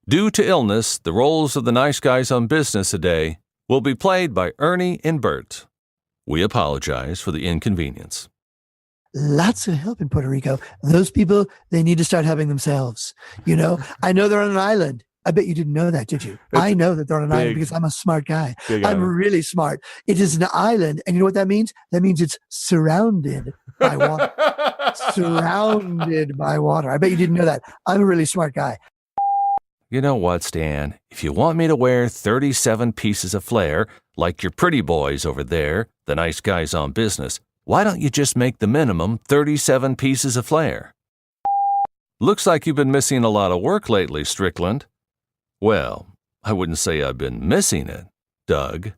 Due to illness, the roles of the nice guys on business today will be played by Ernie and Bert. We apologize for the inconvenience. Lots of help in Puerto Rico. Those people, they need to start helping themselves. You know, I know they're on an island. I bet you didn't know that, did you? I know that they're on an island because I'm a smart guy. I'm really smart. It is an island. And you know what that means? That means it's surrounded by water. Surrounded by water. I bet you didn't know that. I'm a really smart guy. You know what, Stan? If you want me to wear 37 pieces of flair, like your pretty boys over there, the nice guys on business, why don't you just make the minimum 37 pieces of flair? Looks like you've been missing a lot of work lately, Strickland. Well, I wouldn't say I've been missing it, Doug.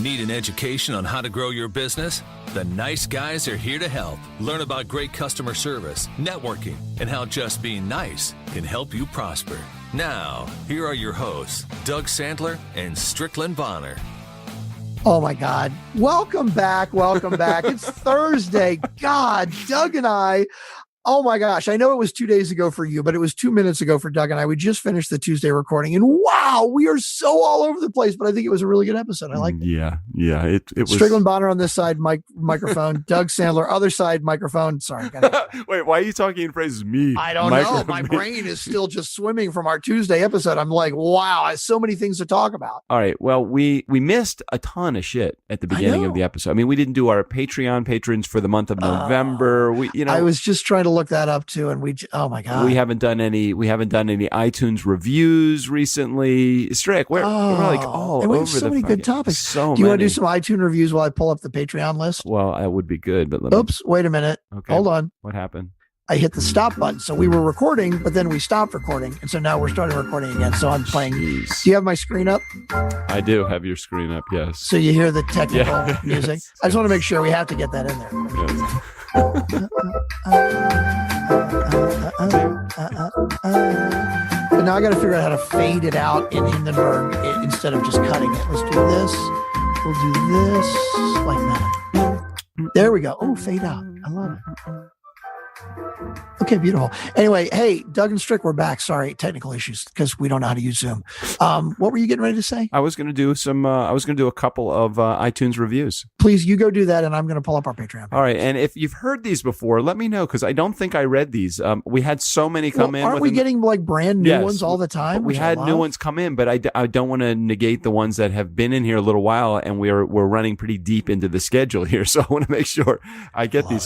Need an education on how to grow your business? The nice guys are here to help. Learn about great customer service, networking, and how just being nice can help you prosper. Now, here are your hosts, Doug Sandler and Strickland Bonner. Oh my God. Welcome back. Welcome back. It's Thursday. God, Doug and I, oh my gosh. I know it was 2 days ago for you, but it was 2 minutes ago for Doug and I. We just finished the Tuesday recording and wow, we are so all over the place, but I think it was a really good episode. I like it. Yeah. It was Strickland Bonner on this side, microphone, Doug Sandler, other side, microphone. Sorry. Wait, why are you talking in phrases me? I don't know. My brain is still just swimming from our Tuesday episode. I'm like, wow, I have so many things to talk about. All right. Well, we missed a ton of shit at the beginning of the episode. I mean, we didn't do our Patreon patrons for the month of November. I was just trying to look that up too, and oh my God, we haven't done any iTunes reviews recently. Strick, we're like all over so many good topics. Do you want to do some iTunes reviews while I pull up the Patreon list? Well, that would be good, but wait a minute. Okay. Hold on. What happened? I hit the stop button. So we were recording, but then we stopped recording. And so now we're starting recording again. So I'm playing. Jeez. Do you have my screen up? I do have your screen up, yes. So you hear the technical music. Yes. I just want to make sure we have to get that in there. Yes. But now I got to figure out how to fade it out in Hindenburg instead of just cutting it. Let's do this. We'll do this like that. There we go. Oh, fade out. I love it. Okay, beautiful. Anyway, hey, Doug and Strick, we're back. Sorry, technical issues because we don't know how to use Zoom. What were you getting ready to say? I was going to do a couple of iTunes reviews. Please, you go do that, and I'm going to pull up our Patreon. All right, and if you've heard these before, let me know because I don't think I read these. We had so many come in. Aren't we getting like brand new ones all the time? We had new ones come in, but I don't want to negate the ones that have been in here a little while, and we're running pretty deep into the schedule here, so I want to make sure I get these.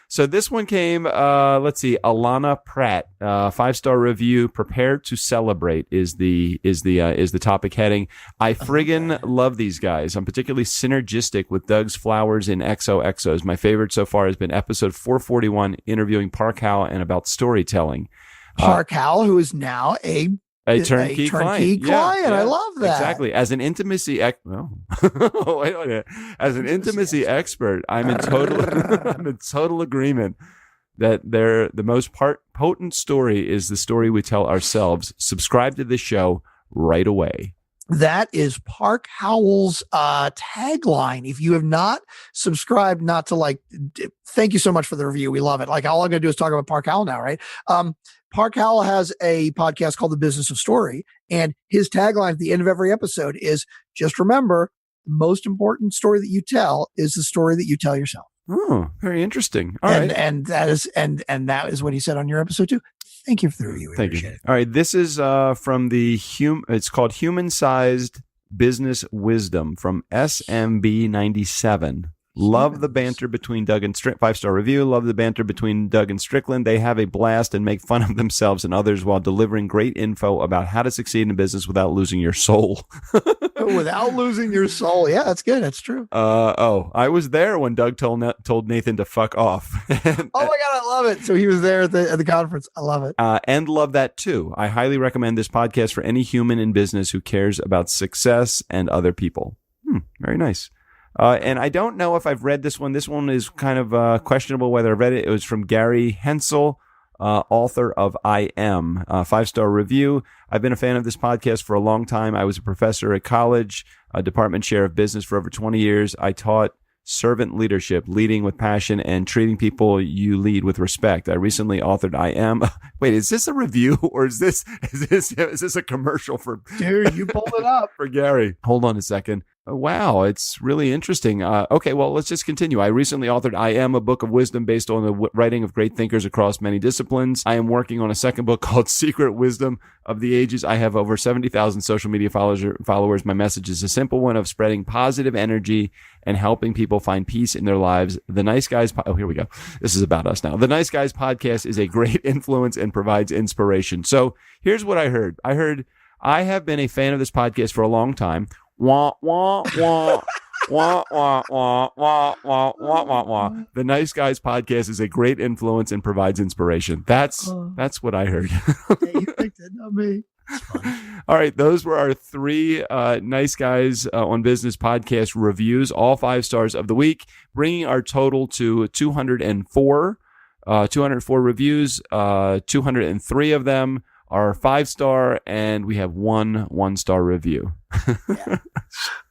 So this one came, let's see, Alana Pratt, 5-star review. Prepared to celebrate is the topic heading. I friggin' love these guys. I'm particularly synergistic with Doug's Flowers in XOXOs. My favorite so far has been episode 441, interviewing Park Howell and about storytelling. Park Howell, who is now a turnkey client. Yeah. I love that. Exactly. As an intimacy as an intimacy expert, I'm in total agreement that the most potent story is the story we tell ourselves. Subscribe to the show right away. That is Park Howell's tagline. If you have not subscribed, thank you so much for the review. We love it. Like, all I'm going to do is talk about Park Howell now, right? Park Howell has a podcast called The Business of Story, and his tagline at the end of every episode is, just remember, the most important story that you tell is the story that you tell yourself. Oh, very interesting. All right. And that is what he said on your episode too. Thank you for the review. Thank you. All right. This is from it's called Human Sized Business Wisdom from SMB97. Love the banter between Doug and Strick. 5-star review. Love the banter between Doug and Strickland. They have a blast and make fun of themselves and others while delivering great info about how to succeed in business without losing your soul. Without losing your soul. Yeah, that's good. That's true. I was there when Doug told Nathan to fuck off. Oh my God, I love it. So he was there at the conference. I love it. And love that too. I highly recommend this podcast for any human in business who cares about success and other people. Very nice. And I don't know if I've read this one. This one is kind of questionable whether I've read it. It was from Gary Hensel, author of I Am. 5-star review. I've been a fan of this podcast for a long time. I was a professor at college, a department chair of business for over 20 years. I taught servant leadership, leading with passion, and treating people you lead with respect. I recently authored I Am. Wait, is this a review or is this a commercial for Dude, you pulled it up. for Gary? Hold on a second. Wow, it's really interesting. Okay, well, let's just continue. I recently authored I Am, a book of wisdom based on the writing of great thinkers across many disciplines. I am working on a second book called Secret Wisdom of the Ages. I have over 70,000 social media followers. My message is a simple one of spreading positive energy and helping people find peace in their lives. The Nice Guys... Oh, here we go. This is about us now. The Nice Guys podcast is a great influence and provides inspiration. So here's what I heard. I have been a fan of this podcast for a long time. Wah, wah, wah. Wah, wah, wah, wah, wah, wah, wah, wah. The Nice Guys podcast is a great influence and provides inspiration. That's what I heard. Hey, you picked it, not me. All right. Those were our 3 Nice Guys on Business podcast reviews, all 5 stars of the week, bringing our total to 204. 204 reviews, 203 of them are 5-star, and we have 1 1-star review. Yeah.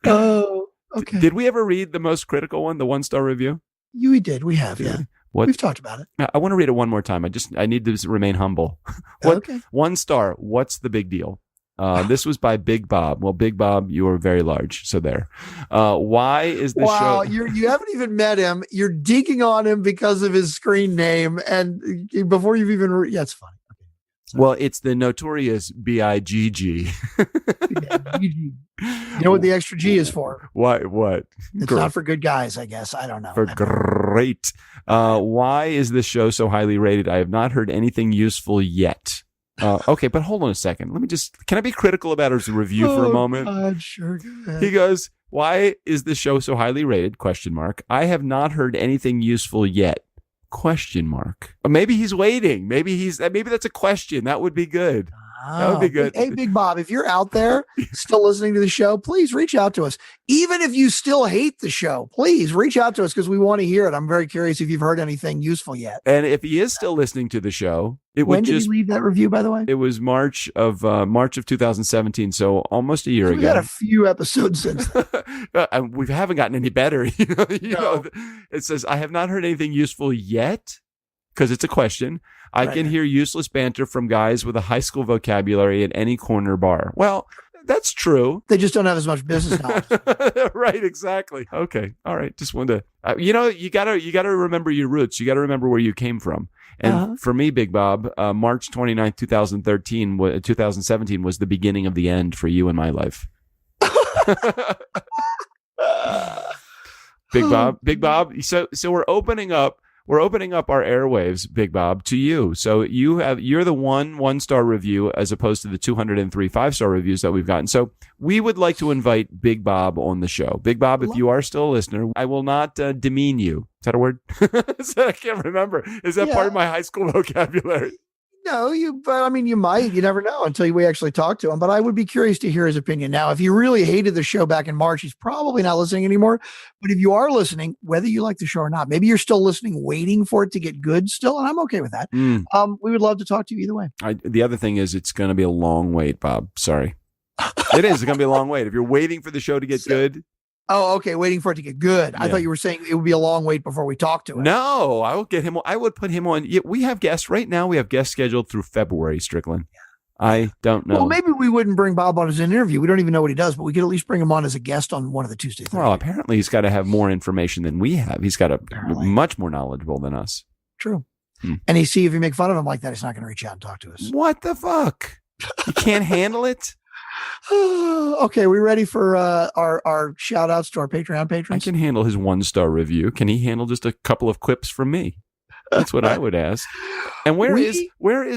Oh, okay. Did we ever read the most critical one, the 1-star review? We did. We have, yeah. We've talked about it. I want to read it one more time. I need to remain humble. Okay. 1 star. What's the big deal? This was by BIGG Bob. Well, BIGG Bob, you are very large. So there. Why is this show? Wow, you haven't even met him. You're digging on him because of his screen name, and before you've even yeah, it's funny. Well, it's the notorious BIGG. Yeah, BG. You know what the extra G is for? What? It's not for good guys, I guess. I don't know. For great. Why is this show so highly rated? I have not heard anything useful yet. Okay, but hold on a second. Can I be critical about his review for a moment? God, sure. He goes, why is this show so highly rated? ? I have not heard anything useful yet. ? Or maybe he's waiting. Maybe that's a question. That would be good. That would be good. Hey, BIGG Bob, if you're out there still listening to the show, please reach out to us. Even if you still hate the show, please reach out to us because we want to hear it. I'm very curious if you've heard anything useful yet. And if he is still listening to the show, when did he leave that review, by the way? It was March of 2017, so almost a year ago. We've had a few episodes since then. We haven't gotten any better. Know, it says, I have not heard anything useful yet, because it's a question. I can hear useless banter from guys with a high school vocabulary at any corner bar. Well, that's true. They just don't have as much business knowledge. Right, exactly. Okay. All right. Just wanted to, you gotta remember your roots. You gotta remember where you came from. And for me, BIGG Bob, March 29th, 2017 was the beginning of the end for you in my life. BIGG Bob. So we're opening up our airwaves, BIGG Bob, to you. So you're the 1-star review as opposed to the 203 5-star reviews that we've gotten. So we would like to invite BIGG Bob on the show. BIGG Bob, if you are still a listener, I will not demean you. Is that a word? I can't remember. Is that part of my high school vocabulary? No, but I mean, you might. You never know until we actually talk to him. But I would be curious to hear his opinion. Now, if you really hated the show back in March, he's probably not listening anymore. But if you are listening, whether you like the show or not, maybe you're still listening, waiting for it to get good still. And I'm okay with that. We would love to talk to you either way. The other thing is it's going to be a long wait, Bob. Sorry. It is. It's going to be a long wait. If you're waiting for the show to get good. Oh, okay. Waiting for it to get good. Yeah. I thought you were saying it would be a long wait before we talk to him. No, I will get him. I would put him on. We have guests right now. We have guests scheduled through February, Strickland. Yeah. I don't know. Well, maybe we wouldn't bring Bob on as an interview. We don't even know what he does, but we could at least bring him on as a guest on one of the Tuesdays. Well, apparently he's got to have more information than we have. He's got to much more knowledgeable than us. True. And if you make fun of him like that, he's not going to reach out and talk to us. What the fuck? You can't handle it? Okay, we ready for our shout outs to our Patreon patrons? I can handle his 1-star review. Can he handle just a couple of clips from me? That's what I would ask. And where is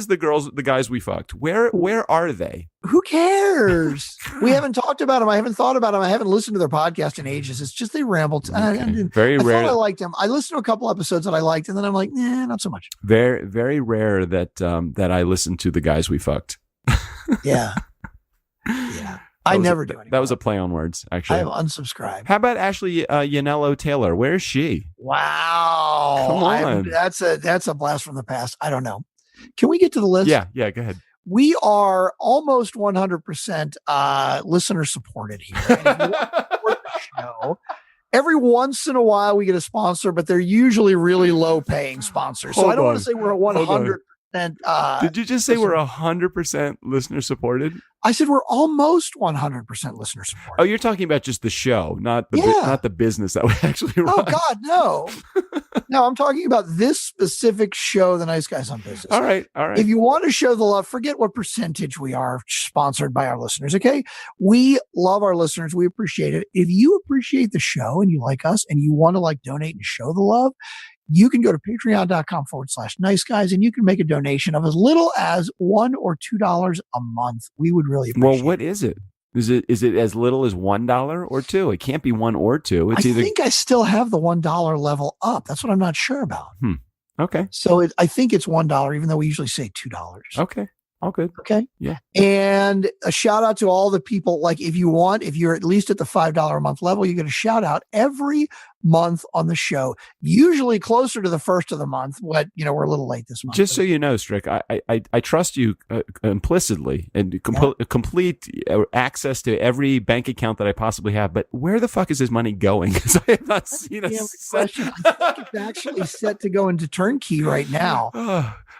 the guys we fucked? Where are they? Who cares? We haven't talked about them. I haven't thought about them. I haven't listened to their podcast in ages. It's just they ramble. Very rare. I liked them. I listened to a couple episodes that I liked, and then I'm like, not so much. Very, very rare that I listen to the guys we fucked. Yeah. Yeah. I never do anymore. That was a play on words, actually. I have unsubscribed. How about Ashley Yanello Taylor? Where is she? Wow. Come on. That's a blast from the past. I don't know. Can we get to the list? Yeah, go ahead. We are almost 100% listener supported here. And if you want to support the show, Every once in a while we get a sponsor, but they're usually really low paying sponsors. So I don't want to say we're at 100%. Did you just say we're 100% listener supported? I said we're almost 100% listener supported. Oh, you're talking about just the show, not the business that we actually run. Oh God, no. No, I'm talking about this specific show, The Nice Guys on Business. All right. If you want to show the love, forget what percentage we are sponsored by our listeners, okay? We love our listeners. We appreciate it. If you appreciate the show and you like us and you want to donate and show the love, you can go to patreon.com/nice guys and you can make a donation of as little as $1 or $2 a month. We would really appreciate it. Well, what is it? Is it as little as $1 or $2? It can't be 1 or 2. I think I still have the $1 level up. That's what I'm not sure about. Okay. So I think it's $1, even though we usually say $2. Okay. All good. Okay. Yeah. And a shout out to all the people. If you're at least at the $5 a month level, you get a shout out every month on the show, usually closer to the first of the month. But we're a little late this month. Just so you know, Strick, I trust you implicitly and complete access to every bank account that I possibly have. But where the fuck is this money going? Because I have not seen a question. I think it's actually set to go into turnkey right now.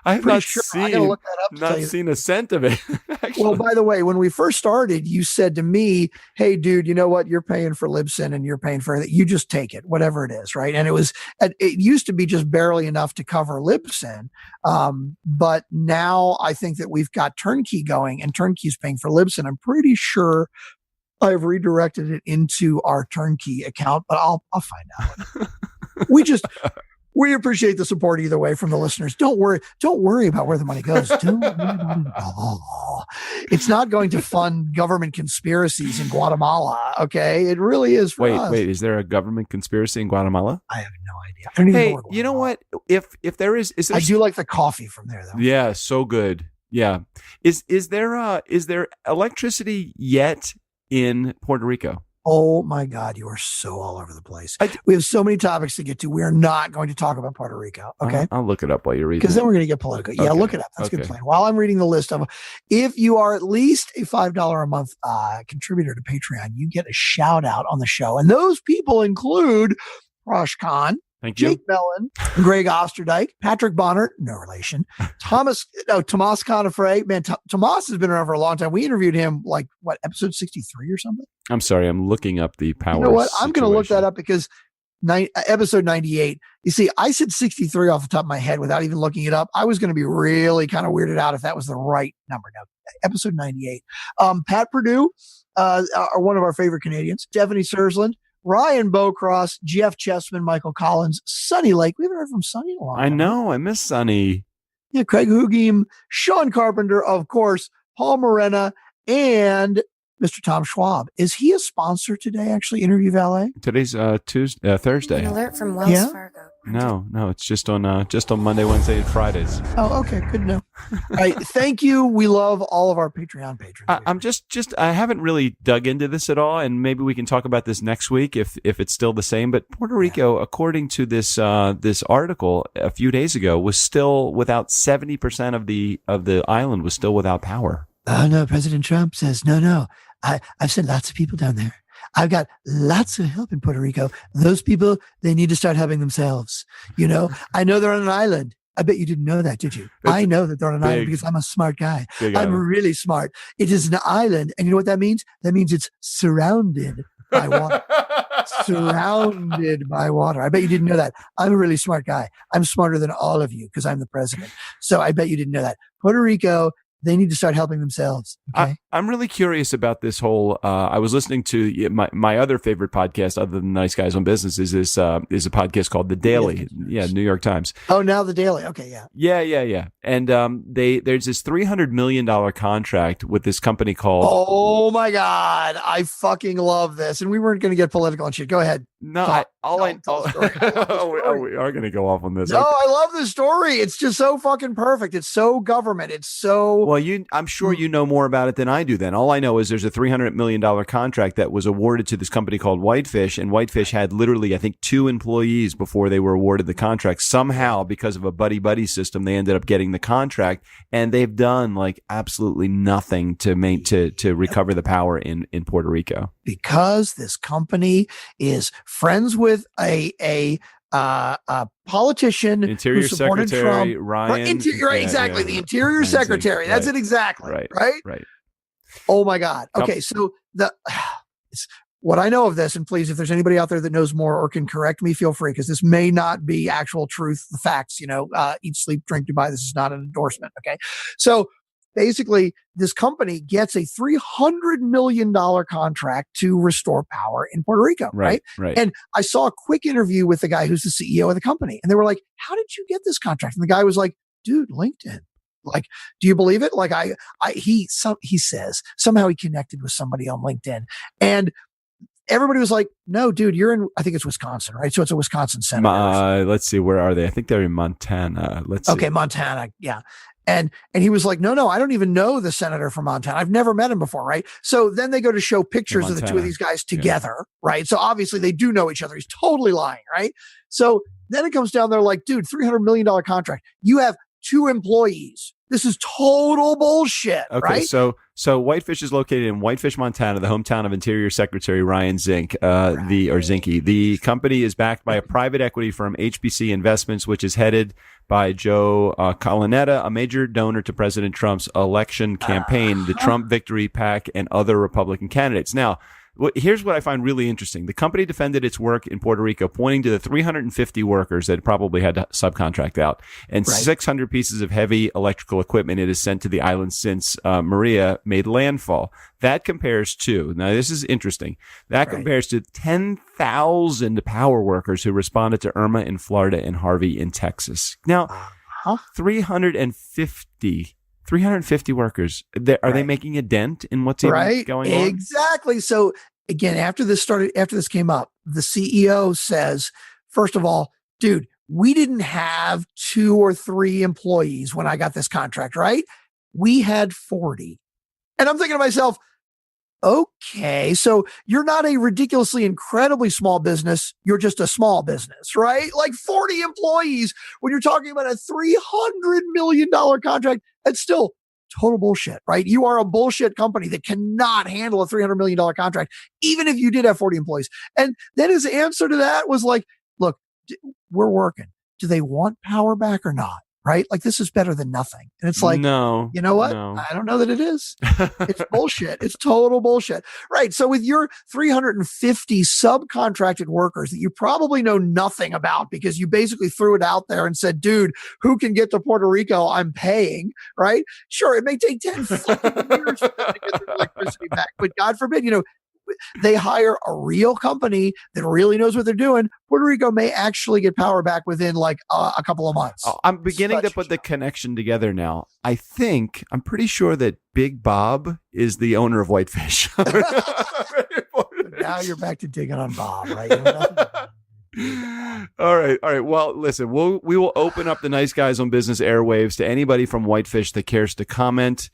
I have not seen a cent of it. Well, by the way, when we first started, you said to me, "Hey, dude, you know what? You're paying for Libsyn and you're paying for it. You just take it, whatever it is, right?" And it used to be just barely enough to cover Libsyn, but now I think that we've got turnkey going, and turnkey's paying for Libsyn. I'm pretty sure I've redirected it into our turnkey account, but I'll find out. We appreciate the support either way from the listeners. Don't worry about where the money goes. Don't worry about it at all. It's not going to fund government conspiracies in Guatemala. Okay. It really is for us. Wait, is there a government conspiracy in Guatemala? I have no idea. I don't even know you know what? If there is there I do like the coffee from there though. Yeah, so good. Yeah. Is there electricity yet in Puerto Rico? Oh my God, you are so all over the place. We have so many topics to get to. We are not going to talk about Puerto Rico. Okay. I'll look it up while you're reading. Because then we're going to get political. Yeah, look it up. That's a good plan. While I'm reading the list of them, if you are at least a $5 a month contributor to Patreon, you get a shout out on the show. And those people include Rosh Khan, Jake Mellon, Greg Osterdyke, Patrick Bonner, no relation, Tomas Conafray. Man, Tomas has been around for a long time. We interviewed him episode 63 or something? I'm sorry, I'm looking up the power. You know what? I'm going to look that up because episode 98, you see, I said 63 off the top of my head without even looking it up. I was going to be really kind of weirded out if that was the right number. No, episode 98. Pat Perdue, are one of our favorite Canadians, Stephanie Sursland, Ryan Bowcross, Jeff Chessman, Michael Collins, Sonny Lake. We haven't heard from Sonny in a while. I know. I miss Sonny. Yeah, Craig Hugiem, Sean Carpenter, of course, Paul Morena, and Mr. Tom Schwab. Is he a sponsor today, actually, Interview Valet? Today's Thursday. An alert from Wells Fargo. No, it's just on Monday, Wednesday, and Fridays. Oh, okay, good to know. All right, thank you. We love all of our Patreon patrons. I'm just I haven't really dug into this at all, and maybe we can talk about this next week if it's still the same. But Puerto Rico, according to this article a few days ago, was still without 70% of the island was still without power. Oh no, President Trump says no. I've sent lots of people down there. I've got lots of help in Puerto Rico. Those people, they need to start helping themselves. I know they're on an island. I bet you didn't know that, did you? I know that they're on an island because I'm a smart guy. I'm really smart. It is an island. And you know what that means? That means it's surrounded by water. Surrounded by water. I bet you didn't know that. I'm a really smart guy. I'm smarter than all of you because I'm the president. So I bet you didn't know that. Puerto Rico, they need to start helping themselves. Okay? I'm really curious about this whole. I was listening to my other favorite podcast, other than Nice Guys on Business, is a podcast called The Daily. Yeah, New York Times. Oh, now The Daily. Okay, yeah. Yeah. And there's this $300 million contract with this company called. Oh my God, I fucking love this. And we weren't going to get political and shit. Go ahead. No, we are going to go off on this. No, I love this story. It's just so fucking perfect. It's so government. It's so. Well, I'm sure you know more about it than I do then. All I know is there's a $300 million contract that was awarded to this company called Whitefish, and Whitefish had literally, I think, 2 employees before they were awarded the contract. Somehow, because of a buddy-buddy system, they ended up getting the contract, and they've done absolutely nothing to recover the power in Puerto Rico. Because this company is friends with a politician, Interior who supported Secretary Trump. Ryan. Right, exactly. The Interior Ryan Secretary. Zink. That's Right. it exactly. Right. Right. Oh my God. Okay. So what I know of this, and please, if there's anybody out there that knows more or can correct me, feel free, because this may not be actual truth, the facts, eat, sleep, drink, Dubai. This is not an endorsement. Okay. So basically, this company gets a $300 million contract to restore power in Puerto Rico. Right. And I saw a quick interview with the guy who's the CEO of the company. And they were like, how did you get this contract? And the guy was like, dude, LinkedIn. Like, do you believe it? Like he says somehow he connected with somebody on LinkedIn, and everybody was like, no, dude, you're in, I think it's Wisconsin, right? So it's a Wisconsin senator. Let's see. Where are they? I think they're in Montana. Let's see. Okay. Montana. Yeah. And he was like, no, I don't even know the senator from Montana. I've never met him before. Right. So then they go to show pictures of the two of these guys together. Right. So obviously they do know each other. He's totally lying. Right. So then it comes down there like, dude, $300 million contract. You have 2 employees. This is total bullshit. Okay, right? So Whitefish is located in Whitefish, Montana, the hometown of Interior Secretary Ryan Zink, Zinke. The company is backed by a private equity firm, HBC Investments, which is headed by Joe Colonnetta, a major donor to President Trump's election campaign, the Trump Victory PAC, and other Republican candidates. Now, here's what I find really interesting. The company defended its work in Puerto Rico, pointing to the 350 workers that it probably had to subcontract out and 600 pieces of heavy electrical equipment it has sent to the island since Maria made landfall. That compares to, now this is interesting, that compares to 10,000 power workers who responded to Irma in Florida and Harvey in Texas. Now, 350 workers. Are they making a dent in what's even going on? Exactly. So again, after this came up, the CEO says, first of all, dude, we didn't have 2 or 3 employees when I got this contract, right? We had 40. And I'm thinking to myself, okay, so you're not a ridiculously, incredibly small business. You're just a small business, right? Like 40 employees when you're talking about a $300 million contract. It's still total bullshit, right? You are a bullshit company that cannot handle a $300 million contract, even if you did have 40 employees. And then his answer to that was like, look, we're working. Do they want power back or not? Right? Like, this is better than nothing. And it's like, no, you know what? No. I don't know that it is. It's bullshit. It's total bullshit. Right. So with your 350 subcontracted workers that you probably know nothing about because you basically threw it out there and said, dude, who can get to Puerto Rico? I'm paying. Right. Sure. It may take 10 fucking years for them to get their electricity back, but God forbid, they hire a real company that really knows what they're doing. Puerto Rico may actually get power back within like a couple of months. I'm beginning to put the connection together now. I'm pretty sure that BIGG Bob is the owner of Whitefish. Now you're back to digging on Bob, right? All right. Well, listen, we will open up the Nice Guys on Business airwaves to anybody from Whitefish that cares to comment.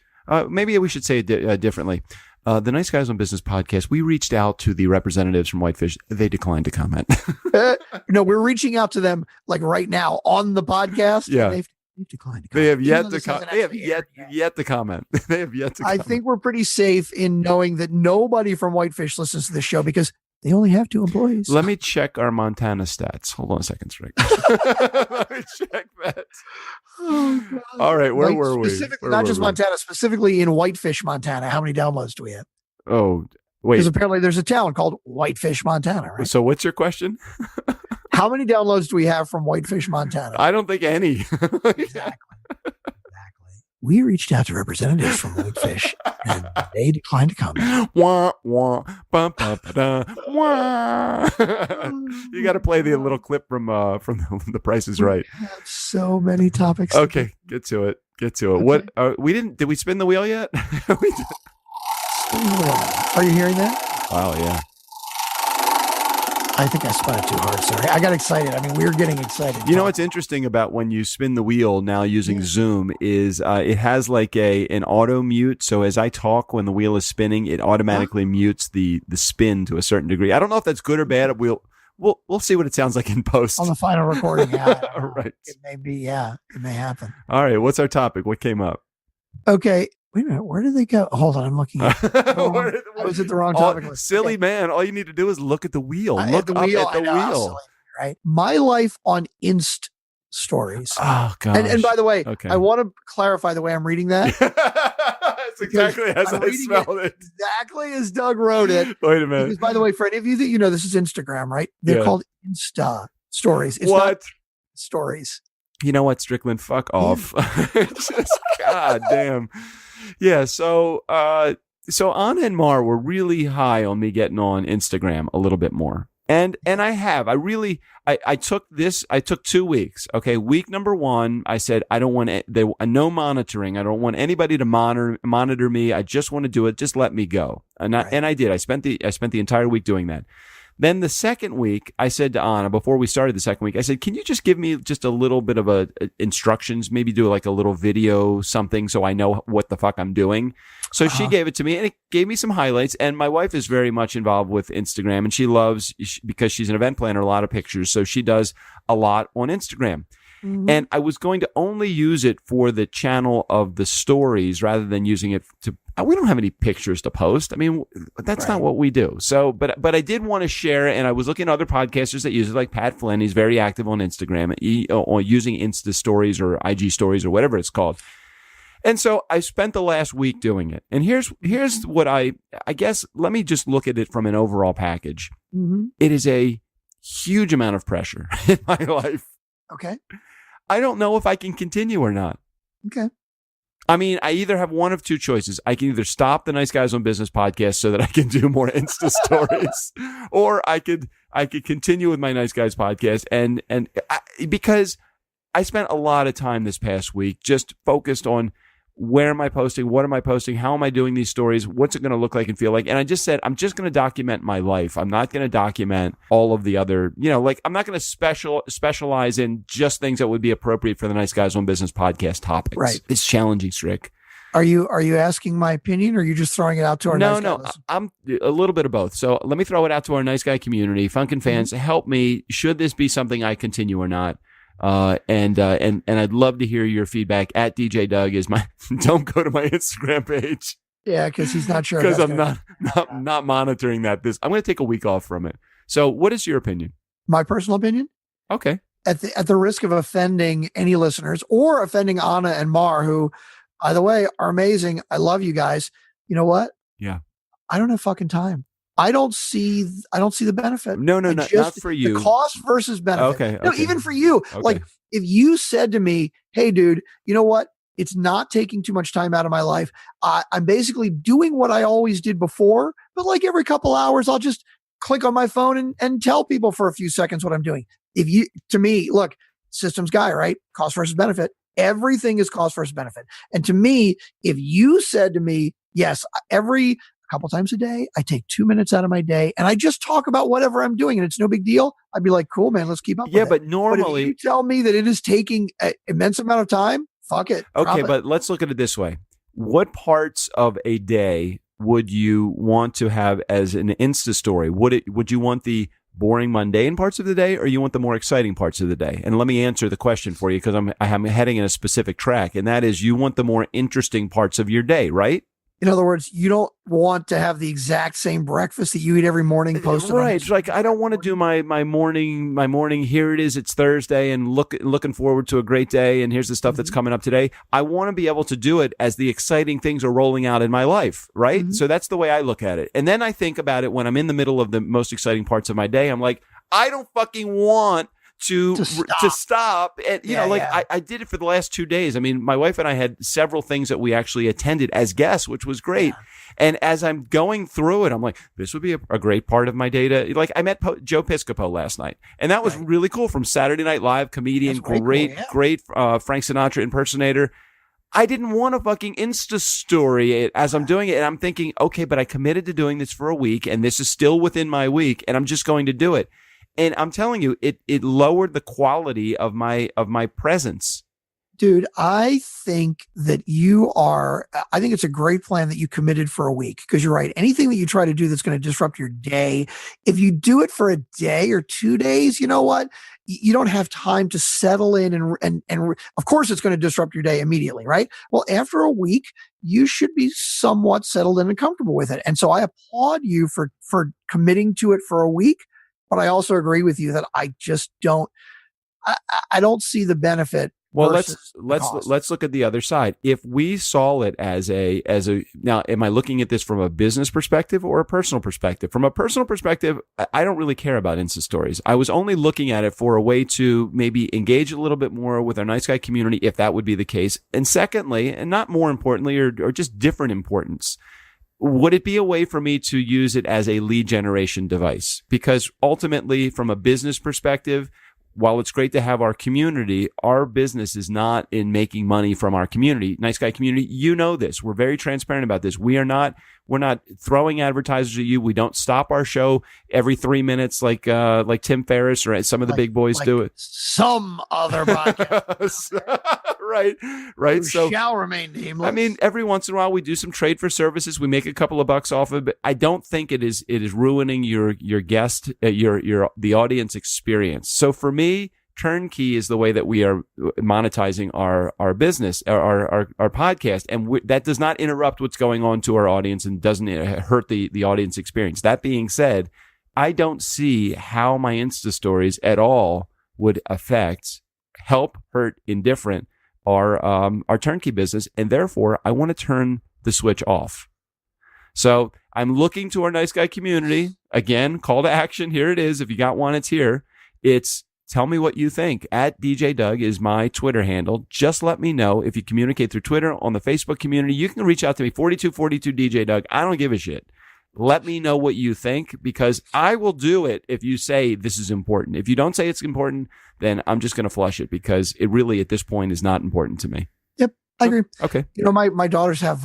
Maybe we should say it differently. The Nice Guys on Business podcast, we reached out to the representatives from Whitefish. They declined to comment. No, we're reaching out to them like right now on the podcast. Yeah. They've declined to comment. They have yet to comment. They have yet to comment. They have yet to comment. I think we're pretty safe in knowing that nobody from Whitefish listens to this show because they only have 2 employees. Let me check our Montana stats. Hold on a second, Strick. Let me check that. Oh, all right, where were we? Not just Montana, specifically in Whitefish, Montana. How many downloads do we have? Oh, wait. Because apparently there's a town called Whitefish, Montana, right? So what's your question? How many downloads do we have from Whitefish, Montana? I don't think any. Exactly. We reached out to representatives from Whitefish, and they declined to comment. Wah, wah, bum, bum, ba-da, wah. You got to play the little clip from The Price is Right. We have so many topics. Okay, get to it. Okay. What we didn't? Did we spin the wheel yet? We did. Are you hearing that? Wow, yeah. I think I spun it too hard. Sorry. I got excited. I mean, we're getting excited. You know what's interesting about when you spin the wheel now using Zoom is it has like an auto mute. So as I talk, when the wheel is spinning, it automatically mutes the spin to a certain degree. I don't know if that's good or bad. We'll see what it sounds like in post. On the final recording. Yeah. Right. It may be. Yeah. It may happen. All right. What's our topic? What came up? Okay. Wait a minute. Where did they go? Hold on. I'm looking at I was at the wrong topic list. Silly man. All you need to do is look at the wheel. Look at the up wheel. at the wheel. Right. My life on Inst stories. Oh, God. And by the way, I want to clarify the way I'm reading that. That's exactly as I spelled it. Exactly as Doug wrote it. Wait a minute. Because, by the way, for any of you that you know, this is Instagram, right? They're called Insta stories. It's not stories. You know what, Strickland? Fuck off. Just, God damn. Yeah. So Anna and Mar were really high on me getting on Instagram a little bit more. And I took 2 weeks. Okay. Week number 1, I said, I don't want no monitoring. I don't want anybody to monitor me. I just want to do it. Just let me go. And I did. I spent the entire week doing that. Then the second week, I said to Anna, before we started the second week, I said, can you just give me just a little bit of instructions, maybe do like a little video, something, so I know what the fuck I'm doing. So she gave it to me, and it gave me some highlights. And my wife is very much involved with Instagram, and she loves, because she's an event planner, a lot of pictures. So she does a lot on Instagram. Mm-hmm. And I was going to only use it for the channel of the stories rather than using it to, we don't have any pictures to post. I mean, that's not what we do. So, but I did want to share, and I was looking at other podcasters that use it, like Pat Flynn. He's very active on Instagram, or using Insta stories or IG stories or whatever it's called. And so I spent the last week doing it. And here's what I guess, let me just look at it from an overall package. Mm-hmm. It is a huge amount of pressure in my life. Okay. I don't know if I can continue or not. Okay. I mean, I either have one of two choices. I can either stop the Nice Guys on Business podcast so that I can do more Insta stories, or I could continue with my Nice Guys podcast, and because I spent a lot of time this past week just focused on where am I posting, what am I posting, how am I doing these stories, what's it going to look like and feel like. And I just said, I'm just going to document my life. I'm not going to document all of the other, like I'm not going to specialize in just things that would be appropriate for the Nice Guys on Business podcast topics. Right. It's challenging, Strick. Are you asking my opinion, or are you just throwing it out to our nice guys? No, I'm a little bit of both. So let me throw it out to our Nice Guy community. Funkin' fans, help me. Should this be something I continue or not? And I'd love to hear your feedback. At DJ Doug is my, don't go to my Instagram page. Yeah. Cause he's not sure. Cause I'm not monitoring that. I'm going to take a week off from it. So what is your opinion? My personal opinion? Okay. At the risk of offending any listeners or offending Anna and Mar, who, by the way, are amazing. I love you guys. You know what? Yeah. I don't have fucking time. I don't see the benefit. No, not for you. The cost versus benefit. Okay. No, even for you. Okay. Like if you said to me, hey dude, you know what? It's not taking too much time out of my life. I'm basically doing what I always did before, but like every couple hours, I'll just click on my phone and tell people for a few seconds what I'm doing. To me, look, systems guy, right? Cost versus benefit. Everything is cost versus benefit. And to me, if you said to me, yes, every couple times a day, I take 2 minutes out of my day and I just talk about whatever I'm doing and it's no big deal, I'd be like, cool, man, let's keep up with it. But normally, but if you tell me that it is taking an immense amount of time, fuck it. Okay, but let's look at it this way. What parts of a day would you want to have as an Insta story? Would you want the boring, mundane parts of the day, or you want the more exciting parts of the day? And let me answer the question for you, because I'm heading in a specific track, and that is you want the more interesting parts of your day, right? In other words, you don't want to have the exact same breakfast that you eat every morning posted. Right. It's like, I don't want to do my morning. Here it is. It's Thursday and looking forward to a great day. And here's the stuff that's coming up today. I want to be able to do it as the exciting things are rolling out in my life. Right. Mm-hmm. So that's the way I look at it. And then I think about it when I'm in the middle of the most exciting parts of my day. I'm like, I don't fucking want to stop. And, I did it for the last 2 days. I mean, my wife and I had several things that we actually attended as guests, which was great. Yeah. And as I'm going through it, I'm like, this would be a great part of my day to, like, I met Joe Piscopo last night, and that was really cool, from Saturday Night Live, comedian, great Frank Sinatra impersonator. I didn't want a fucking Insta story as I'm doing it. And I'm thinking, okay, but I committed to doing this for a week, and this is still within my week, and I'm just going to do it. And I'm telling you, it lowered the quality of my presence. Dude, I think it's a great plan that you committed for a week, because you're right. Anything that you try to do that's going to disrupt your day, if you do it for a day or 2 days, you know what? You don't have time to settle in and of course it's going to disrupt your day immediately, right? Well, after a week, you should be somewhat settled in and comfortable with it. And so I applaud you for committing to it for a week, but I also agree with you that I just don't see the benefit. Well, let's look at the other side. If we saw it as a now, am I looking at this from a business perspective or a personal perspective? From a personal perspective, I don't really care about Insta stories. I was only looking at it for a way to maybe engage a little bit more with our nice guy community, if that would be the case. And secondly, and not more importantly, or just different importance, would it be a way for me to use it as a lead generation device? Because ultimately, from a business perspective, while it's great to have our community, our business is not in making money from our community. Nice guy community, you know this. We're very transparent about this. We're not throwing advertisers at you. We don't stop our show every 3 minutes like Tim Ferriss or some of the big boys do it. Some other podcast. Right. So shall remain nameless. I mean, every once in a while we do some trade for services. We make a couple of bucks off of it, but I don't think it is ruining your guest, the audience experience. So for me, turnkey is the way that we are monetizing our business, our podcast, and that does not interrupt what's going on to our audience and doesn't hurt the audience experience. That being said, I don't see how my Insta stories at all would help, hurt, indifferent our turnkey business, and therefore I want to turn the switch off. So I'm looking to our nice guy community. Again, call to action. Here it is. If you got one, it's here. It's tell me what you think. @DJ Doug is my Twitter handle. Just let me know if you communicate through Twitter, on the Facebook community. You can reach out to me, 4242 DJ Doug. I don't give a shit. Let me know what you think, because I will do it if you say this is important. If you don't say it's important, then I'm just going to flush it, because it really at this point is not important to me. Yep, I agree. Okay. You know, my daughters have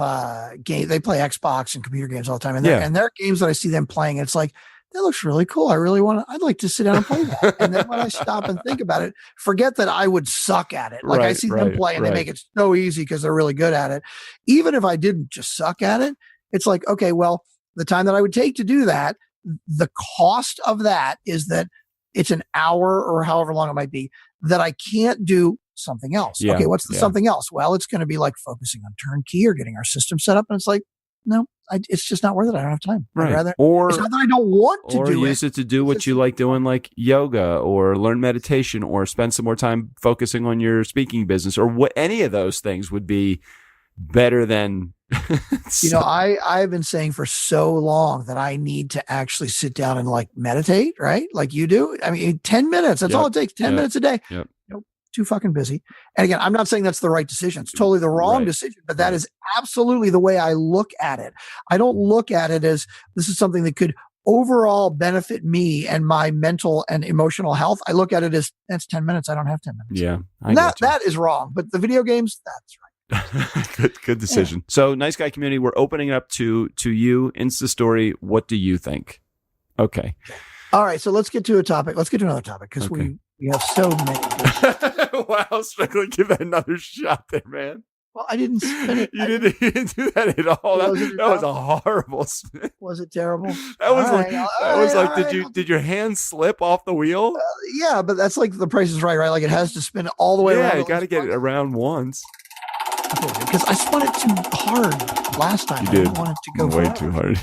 games. They play Xbox and computer games all the time, and they're games that I see them playing. It's like, that looks really cool. I'd like to sit down and play that. And then when I stop and think about it, forget that I would suck at it. Like I see them play and they make it so easy because they're really good at it. Even if I didn't just suck at it, it's like, okay, well, the time that I would take to do that, the cost of that is that it's an hour or however long it might be that I can't do something else. Yeah, okay, what's the something else? Well, it's going to be like focusing on turnkey or getting our system set up. And it's like, no, it's just not worth it. I don't have time. Right. It's not that I don't want to do it. Or use it to do what you like doing, like yoga, or learn meditation, or spend some more time focusing on your speaking business, or what any of those things would be better than. You know, I've been saying for so long that I need to actually sit down and like meditate, right? Like you do. I mean, 10 minutes. That's all it takes. 10 minutes a day. Yep. Nope. Too fucking busy. And again, I'm not saying that's the right decision. It's totally the wrong decision, but that is absolutely the way I look at it. I don't look at it as this is something that could overall benefit me and my mental and emotional health. I look at it as that's 10 minutes. I don't have 10 minutes. Yeah. That is wrong. But the video games, that's right. Good decision. Yeah. So nice guy community, we're opening up to you, Insta story. What do you think? Okay. All right. So let's get to a topic. Let's get to another topic, because we have so many. Wow, Strickland, give that another shot there, man. Well, I didn't spin it. You didn't do that at all. That was a horrible spin. Was it terrible? That was did your hand slip off the wheel? Yeah, but that's like The Price is Right? Like it has to spin all the way around. Yeah, you got to get it around once. Because I spun it too hard last time. You did. I didn't want it to go way too hard.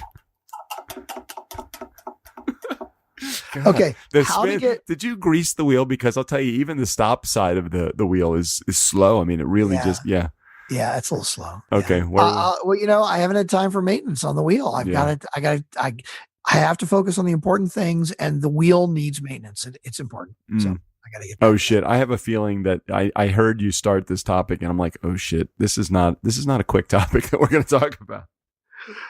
God, okay. Did you grease the wheel? Because I'll tell you, even the stop side of the wheel is slow. I mean, it really Yeah, it's a little slow. Okay. Yeah. Well, you know, I haven't had time for maintenance on the wheel. I have to focus on the important things, and the wheel needs maintenance. It's important. So I got to get. Oh shit! I have a feeling that I heard you start this topic, and I'm like, oh shit, this is not a quick topic that we're going to talk about.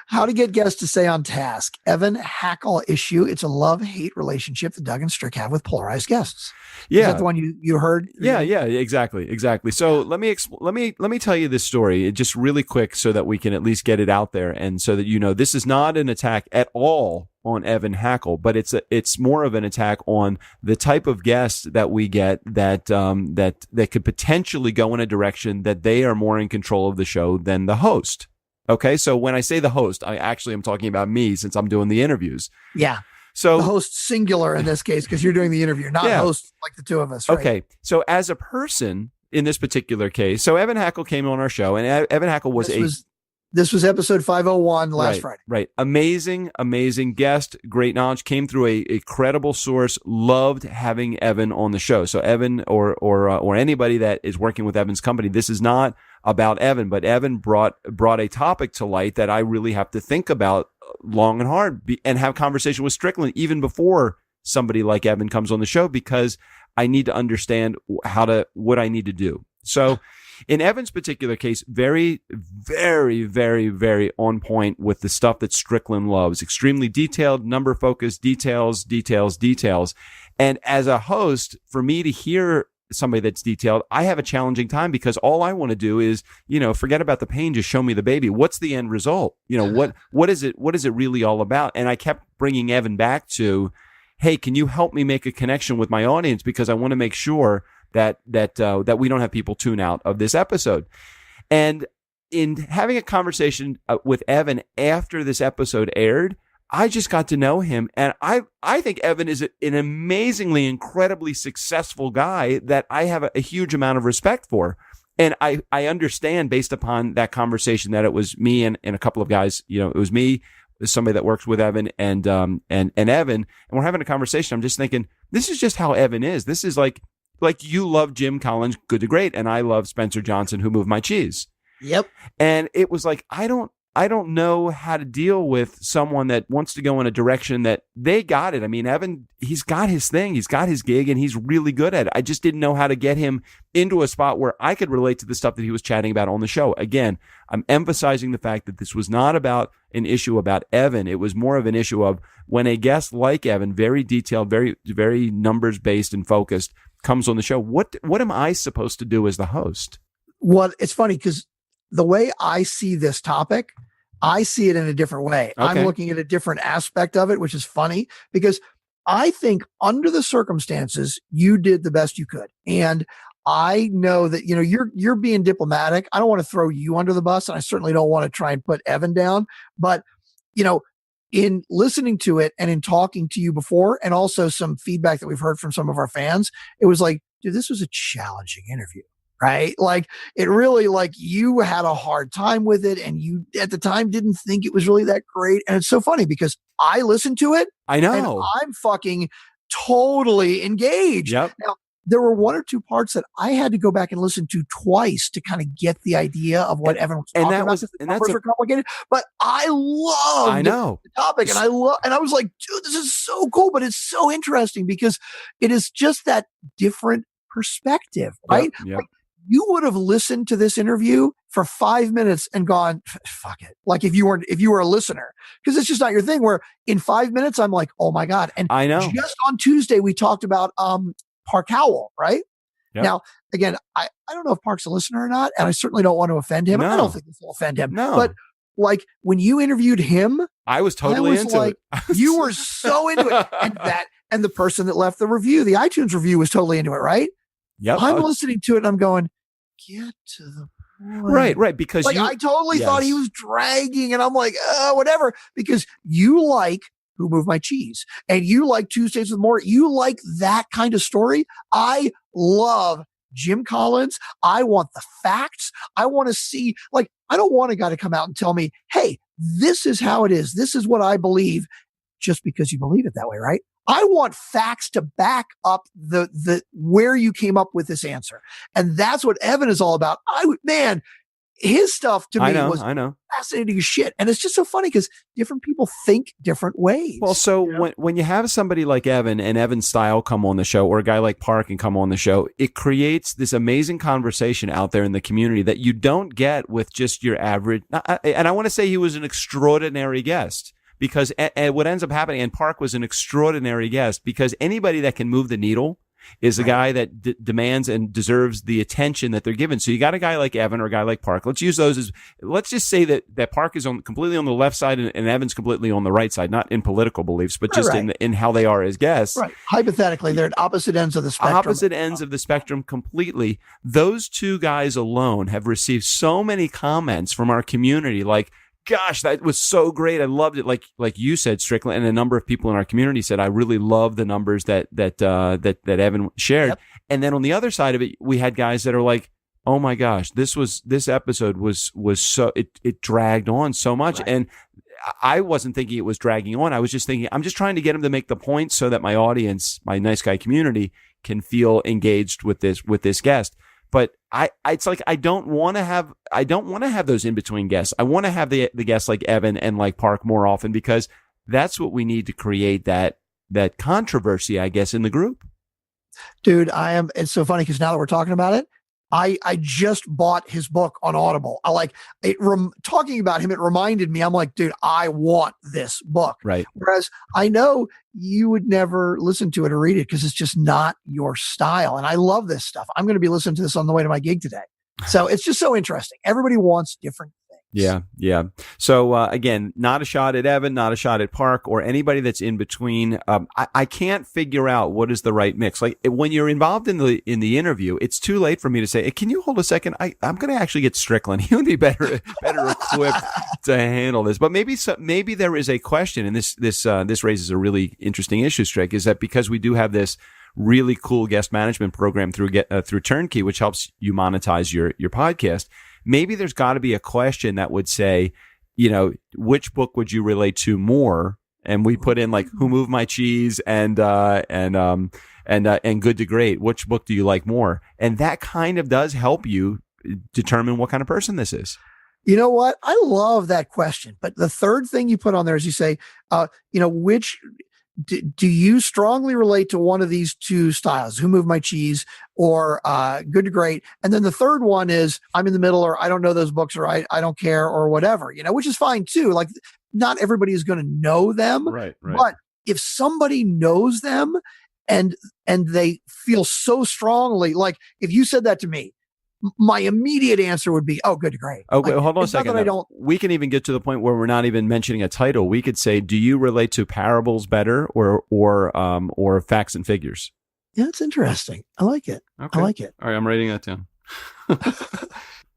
How to get guests to stay on task. Evan Hackle issue. It's a love-hate relationship that Doug and Strick have with polarized guests. Yeah. Is that the one you heard? Yeah, exactly. So let me tell you this story just really quick so that we can at least get it out there, and so that you know this is not an attack at all on Evan Hackle, but it's more of an attack on the type of guests that we get that could potentially go in a direction that they are more in control of the show than the host. Okay, so when I say the host, I actually am talking about me since I'm doing the interviews. Yeah. So the host singular in this case because you're doing the interview, not host like the two of us. Right? Okay, so as a person in this particular case, so Evan Hackle came on our show, and Evan Hackle This was episode 501 last Friday. Right. Amazing guest, great knowledge, came through a credible source, loved having Evan on the show. So Evan or anybody that is working with Evan's company, this is not about Evan, but Evan brought a topic to light that I really have to think about long and hard and have conversation with Strickland even before somebody like Evan comes on the show, because I need to understand what I need to do. So in Evan's particular case, very, very, very, very on point with the stuff that Strickland loves. Extremely detailed, number focused, details. And as a host, for me to hear somebody that's detailed, I have a challenging time because all I want to do is, forget about the pain, just show me the baby. What's the end result? What is it really all about? And I kept bringing Evan back to, hey, can you help me make a connection with my audience? Because I want to make sure that we don't have people tune out of this episode. And in having a conversation with Evan after this episode aired, I just got to know him. And I think Evan is an amazingly, incredibly successful guy that I have a huge amount of respect for. And I understand based upon that conversation that it was me and a couple of guys, it was me, somebody that works with Evan and Evan. And we're having a conversation. I'm just thinking, this is just how Evan is. This is like you love Jim Collins, Good to Great, and I love Spencer Johnson, Who Moved My Cheese. Yep. And it was like, I don't know how to deal with someone that wants to go in a direction that they got it. I mean, Evan, he's got his thing, he's got his gig, and he's really good at it. I just didn't know how to get him into a spot where I could relate to the stuff that he was chatting about on the show. Again, I'm emphasizing the fact that this was not about an issue about Evan. It was more of an issue of when a guest like Evan, very detailed, very, very numbers based and focused, comes on the show. What am I supposed to do as the host? Well, it's funny because the way I see this topic, I see it in a different way. Okay. I'm looking at a different aspect of it, which is funny because I think under the circumstances, you did the best you could. And I know that, you're being diplomatic. I don't want to throw you under the bus, and I certainly don't want to try and put Evan down, but in listening to it and in talking to you before, and also some feedback that we've heard from some of our fans, it was like, dude, this was a challenging interview, right? Like it really, you had a hard time with it, and you at the time didn't think it was really that great. And it's so funny because I listened to it. I know. And I'm fucking totally engaged. Yep. Now, there were one or two parts that I had to go back and listen to twice to kind of get the idea of what Evan was talking about. The numbers were complicated, but I loved the topic, and I was like, dude, this is so cool, but it's so interesting because it is just that different perspective, right? Yep. Like, you would have listened to this interview for 5 minutes and gone, fuck it. Like if you were a listener, because it's just not your thing. Where in 5 minutes, I'm like, oh my God. And I know. Just on Tuesday, we talked about Park Howell, right? Yep. Now, again, I don't know if Park's a listener or not, and I certainly don't want to offend him. No. I don't think this will offend him. No. But like when you interviewed him, I was totally into it. You were so into it. And the person that left the review, the iTunes review, was totally into it, right? Yep. I'm listening to it and I'm going, get to the point. Right. Because I totally thought he was dragging, and I'm like, whatever, because you like Who Moved My Cheese, and you like Tuesdays with More. You like that kind of story. I love Jim Collins. I want the facts. I want to see, I don't want a guy to come out and tell me, hey, this is how it is. This is what I believe, just because you believe it that way, right? I want facts to back up the where you came up with this answer. And that's what Evan is all about. His stuff to me was fascinating as shit. And it's just so funny because different people think different ways. Well, so when you have somebody like Evan and Evan's style come on the show, or a guy like Park and come on the show, it creates this amazing conversation out there in the community that you don't get with just your average. And I want to say he was an extraordinary guest. Because what ends up happening, and Park was an extraordinary guest, because anybody that can move the needle is a guy that demands and deserves the attention that they're given. So you got a guy like Evan or a guy like Park. Let's use those as, let's just say that Park is completely on the left side and Evan's completely on the right side, not in political beliefs, but just in how they are as guests. Right. Hypothetically, they're at opposite ends of the spectrum. Opposite ends of the spectrum completely. Those two guys alone have received so many comments from our community, like, gosh, that was so great. I loved it. Like you said, Strickland, and a number of people in our community said, I really love the numbers that Evan shared. Yep. And then on the other side of it, we had guys that are like, oh my gosh, this episode was so, it dragged on so much. Right. And I wasn't thinking it was dragging on. I was just thinking, I'm just trying to get him to make the point so that my audience, my nice guy community, can feel engaged with this guest. But it's like I don't want to have those in between guests. I want to have the guests like Evan and like Park more often, because that's what we need to create that controversy, I guess, in the group. Dude, it's so funny because now that we're talking about it, I just bought his book on Audible. I like it. Talking about him, it reminded me. I'm like, dude, I want this book. Right. Whereas I know you would never listen to it or read it because it's just not your style. And I love this stuff. I'm going to be listening to this on the way to my gig today. So it's just so interesting. Everybody wants different things. Yeah. So again, not a shot at Evan, not a shot at Park, or anybody that's in between. I can't figure out what is the right mix. Like when you're involved in the interview, it's too late for me to say, hey, can you hold a second? I'm going to actually get Strickland. He would be better equipped to handle this. But maybe there is a question, and this raises a really interesting issue, Strick, is that because we do have this really cool guest management program through Turnkey, which helps you monetize your podcast. Maybe there's got to be a question that would say, which book would you relate to more? And we put in like Who Moved My Cheese and Good to Great. Which book do you like more? And that kind of does help you determine what kind of person this is. You know what? I love that question. But the third thing you put on there is you say, which do you strongly relate to one of these two styles, Who Moved My Cheese or Good to Great? And then the third one is I'm in the middle, or I don't know those books, or I don't care, or whatever, which is fine too. Like not everybody is going to know them, right. But if somebody knows them and they feel so strongly, like if you said that to me, my immediate answer would be, oh, Good to Great. Oh, wait, hold on a second. We can even get to the point where we're not even mentioning a title. We could say, do you relate to parables better or facts and figures? Yeah, it's interesting. I like it. Okay. I like it. All right, I'm writing that down.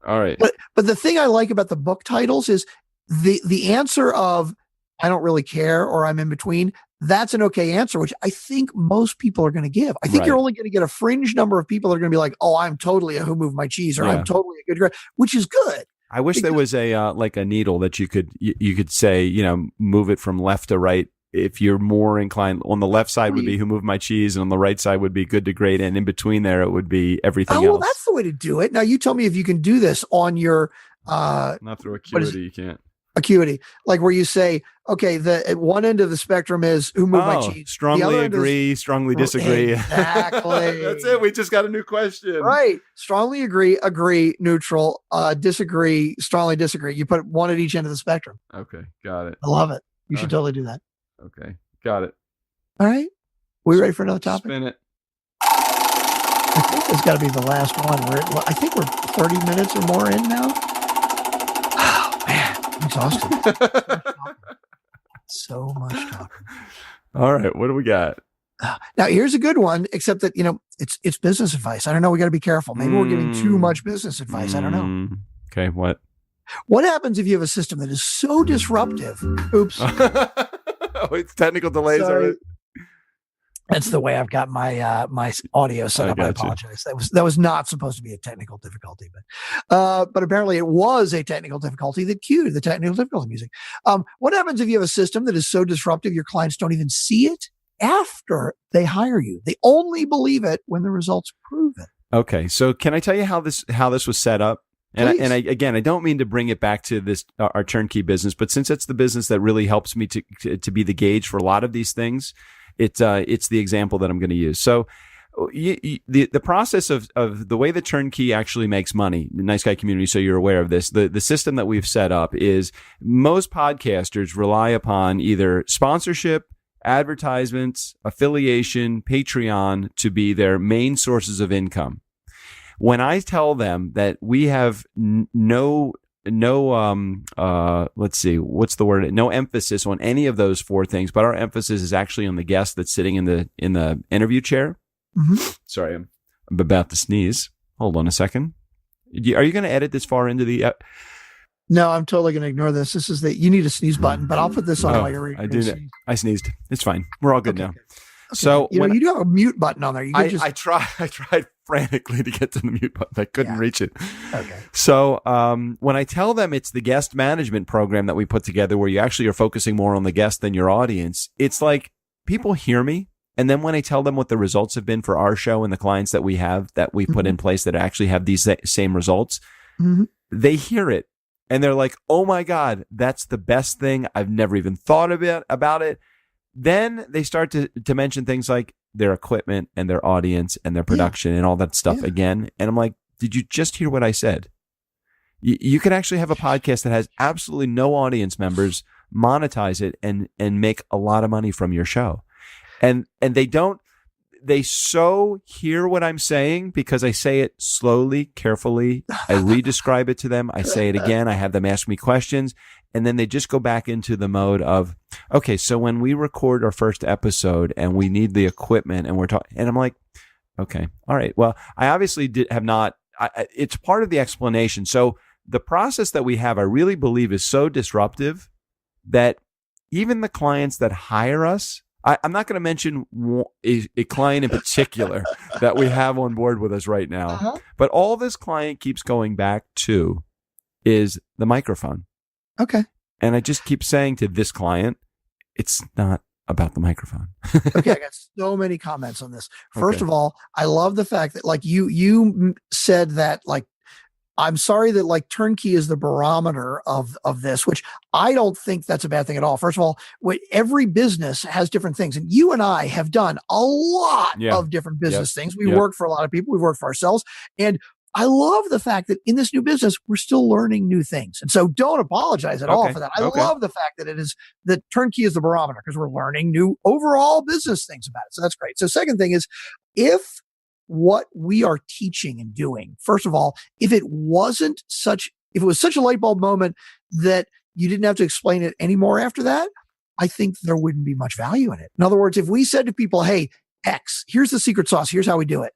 All right. But the thing I like about the book titles is the answer of I don't really care or I'm in between. That's an okay answer, which I think most people are going to give. I think you're only going to get a fringe number of people that are going to be like, oh, I'm totally a Who Moved My Cheese, or I'm totally a Good, which is good. I wish there was a like a needle that you could say, move it from left to right. If you're more inclined, on the left side would be Who Moved My Cheese, and on the right side would be Good to Great, and in between there it would be everything else. Well, that's the way to do it. Now you tell me if you can do this on your not through Acuity, you can't. Acuity, like where you say, okay, at one end of the spectrum is Who Moved My Cheese. Strongly agree, strongly disagree. Exactly. That's it. We just got a new question. Right. Strongly agree, neutral, disagree, strongly disagree. You put one at each end of the spectrum. Okay. Got it. I love it. You should totally do that. Okay. Got it. All right. We ready for another topic? Spin it. I think it's got to be the last one. I think we're 30 minutes or more in now. Oh, man. I'm exhausted. So much talking. All right. What do we got? Now, here's a good one, except that, it's business advice. I don't know. We got to be careful. Maybe we're giving too much business advice. I don't know. Okay. What? What happens if you have a system that is so disruptive? Oops. Oh, it's technical delays. Sorry. That's the way I've got my my audio set up. I apologize. That was not supposed to be a technical difficulty, but apparently it was a technical difficulty that cued the technical difficulty music. What happens if you have a system that is so disruptive your clients don't even see it after they hire you? They only believe it when the results prove it. Okay, so can I tell you how this was set up? And I don't mean to bring it back to this our turnkey business, but since it's the business that really helps me to be the gauge for a lot of these things, it's the example that I'm going to use. So the process of the way the turnkey actually makes money, the Nice Guy community, so you're aware of this, the system that we've set up is most podcasters rely upon either sponsorship, advertisements, affiliation, Patreon to be their main sources of income. When I tell them that we have no let's see, what's the word? No emphasis on any of those four things, but our emphasis is actually on the guest that's sitting in the interview chair. Mm-hmm. Sorry, I'm about to sneeze. Hold on a second. Are you going to edit this far into the? No, I'm totally going to ignore this. This is you need a sneeze button, but I'll put this on while you're reading. I do. I sneezed. It's fine. We're all good now. Okay. So you do have a mute button on there. You could I tried frantically to get to the mute button. I couldn't reach it. Okay. So when I tell them it's the guest management program that we put together where you actually are focusing more on the guest than your audience, it's like people hear me. And then when I tell them what the results have been for our show and the clients that we have that we put in place that actually have these same results, they hear it and they're like, oh my God, that's the best thing. I've never even thought about it. Then they start to mention things like their equipment and their audience and their production and all that stuff again. And I'm like, did you just hear what I said? You could actually have a podcast that has absolutely no audience members, monetize it and make a lot of money from your show. And they so hear what I'm saying because I say it slowly, carefully. I re-describe it to them. I say it again. I have them ask me questions. And then they just go back into the mode of, okay, so when we record our first episode and we need the equipment and we're talking, and I'm like, okay, all right. Well, I obviously have not, it's part of the explanation. So the process that we have, I really believe is so disruptive that even the clients that hire us, I'm not going to mention a client in particular that we have on board with us right now, but all this client keeps going back to is the microphone. Okay. And I just keep saying to this client, it's not about the microphone. Okay. I got so many comments on this. First of all, I love the fact that like you said that like, I'm sorry that like turnkey is the barometer of this, which I don't think that's a bad thing at all. First of all, every business has different things. And you and I have done a lot of different business things. We worked for a lot of people. We've worked for ourselves. And I love the fact that in this new business, we're still learning new things. And so don't apologize at all for that. I love the fact that that turnkey is the barometer because we're learning new overall business things about it. So that's great. So second thing is if what we are teaching and doing, first of all, if it was such a light bulb moment that you didn't have to explain it anymore after that, I think there wouldn't be much value in it. In other words, if we said to people, hey, X, here's the secret sauce, here's how we do it.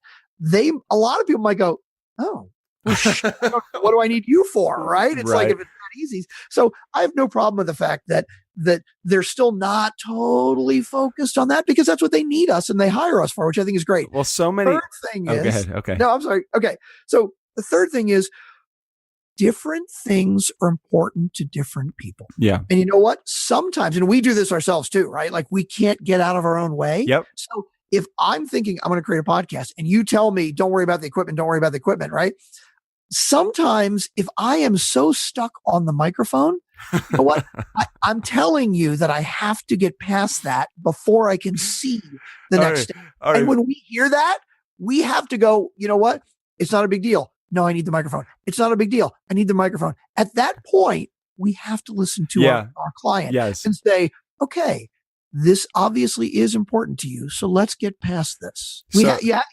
A lot of people might go, oh, what do I need you for? Right. It's like, if it's that easy. So I have no problem with the fact that they're still not totally focused on that because that's what they need us and they hire us for, which I think is great. Well, so many. Third thing is, go ahead. Okay. No, I'm sorry. Okay. So the third thing is different things are important to different people. Yeah. And you know what? Sometimes, and we do this ourselves too, right? Like we can't get out of our own way. Yep. So if I'm thinking I'm going to create a podcast and you tell me, don't worry about the equipment, right? Sometimes if I am so stuck on the microphone, you know what? I'm telling you that I have to get past that before I can see the next step. And when we hear that, we have to go, you know what? It's not a big deal. No, I need the microphone. It's not a big deal. I need the microphone. At that point, we have to listen to our client and say, okay, this obviously is important to you. So let's get past this. You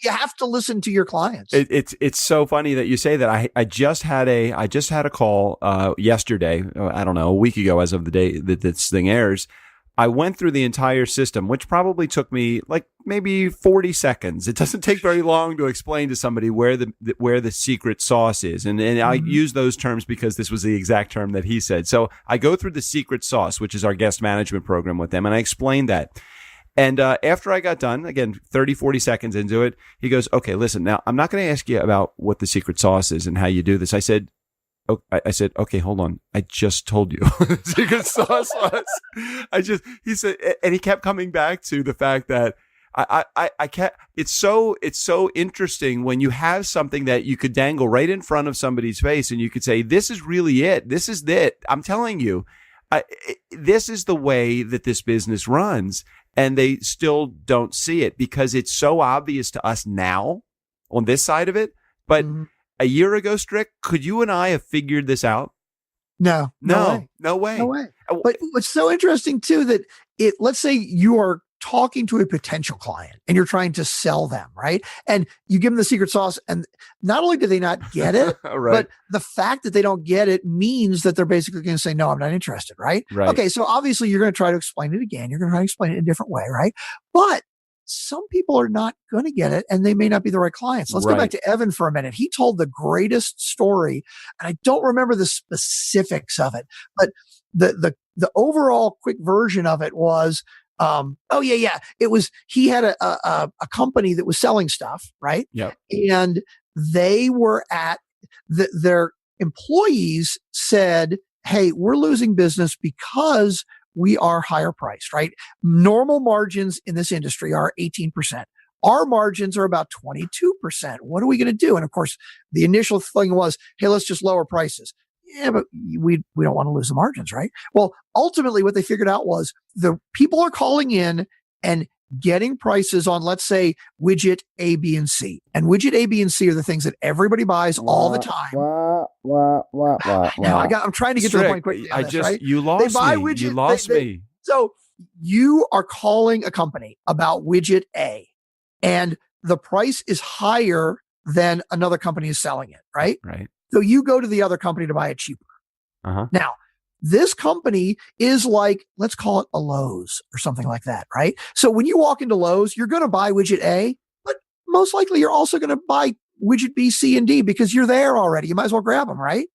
have to listen to your clients. It's so funny that you say that. I just had a call yesterday. I don't know, a week ago, as of the day that this thing airs. I went through the entire system, which probably took me like maybe 40 seconds. It doesn't take very long to explain to somebody where the secret sauce is. And I use those terms because this was the exact term that he said. So I go through the secret sauce, which is our guest management program with them. And I explained that. And after I got done, again, 30, 40 seconds into it, he goes, okay, listen, now I'm not going to ask you about what the secret sauce is and how you do this. I said, okay, hold on. I just told you secret sauce was. He said, and he kept coming back to the fact that I can't, it's so interesting when you have something that you could dangle right in front of somebody's face and you could say, this is really it. This is it. I'm telling you, this is the way that this business runs. And they still don't see it because it's so obvious to us now on this side of it. But a year ago, Strick, could you and I have figured this out? No way. But What's so interesting too, that let's say you are talking to a potential client and you're trying to sell them, right? And you give them the secret sauce, and not only do they not get it, Right. but the fact that they don't get it means that they're basically going to say, no, I'm not interested, right? Right. Okay, so obviously you're going to try to explain it again. You're going to try to explain it in a different way, right? But some people are not going to get it, and they may not be the right clients. Let's go back to Evan for a minute. He told the greatest story, and I don't remember the specifics of it, but the overall quick version of it was, it was, he had a company that was selling stuff, right? Yeah. And they were at their employees said, hey, we're losing business because we are higher priced, right? Normal margins in this industry are 18%. Our margins are about 22%. What are we going to do? And of course, the initial thing was, hey, let's just lower prices. Yeah, but we don't want to lose the margins, right? Well, ultimately what they figured out was the people are calling in and getting prices on, let's say, widget A, B, and C. And widget A, B, and C are the things that everybody buys all the time. Now I'm trying to get to the point quickly. Right? You lost me. Widget, you lost me. So you are calling a company about widget A, and the price is higher than another company is selling it, right? Right. So you go to the other company to buy it cheaper. Now, this company is like, let's call it a Lowe's or something like that, right? So when you walk into Lowe's, you're going to buy widget A, but most likely you're also going to buy widget B, C, and D because you're there already. You might as well grab them, right?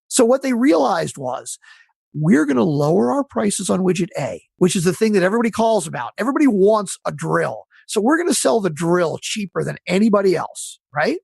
So what they realized was, we're going to lower our prices on widget A, which is the thing that everybody calls about. Everybody wants a drill. So we're going to sell the drill cheaper than anybody else, right?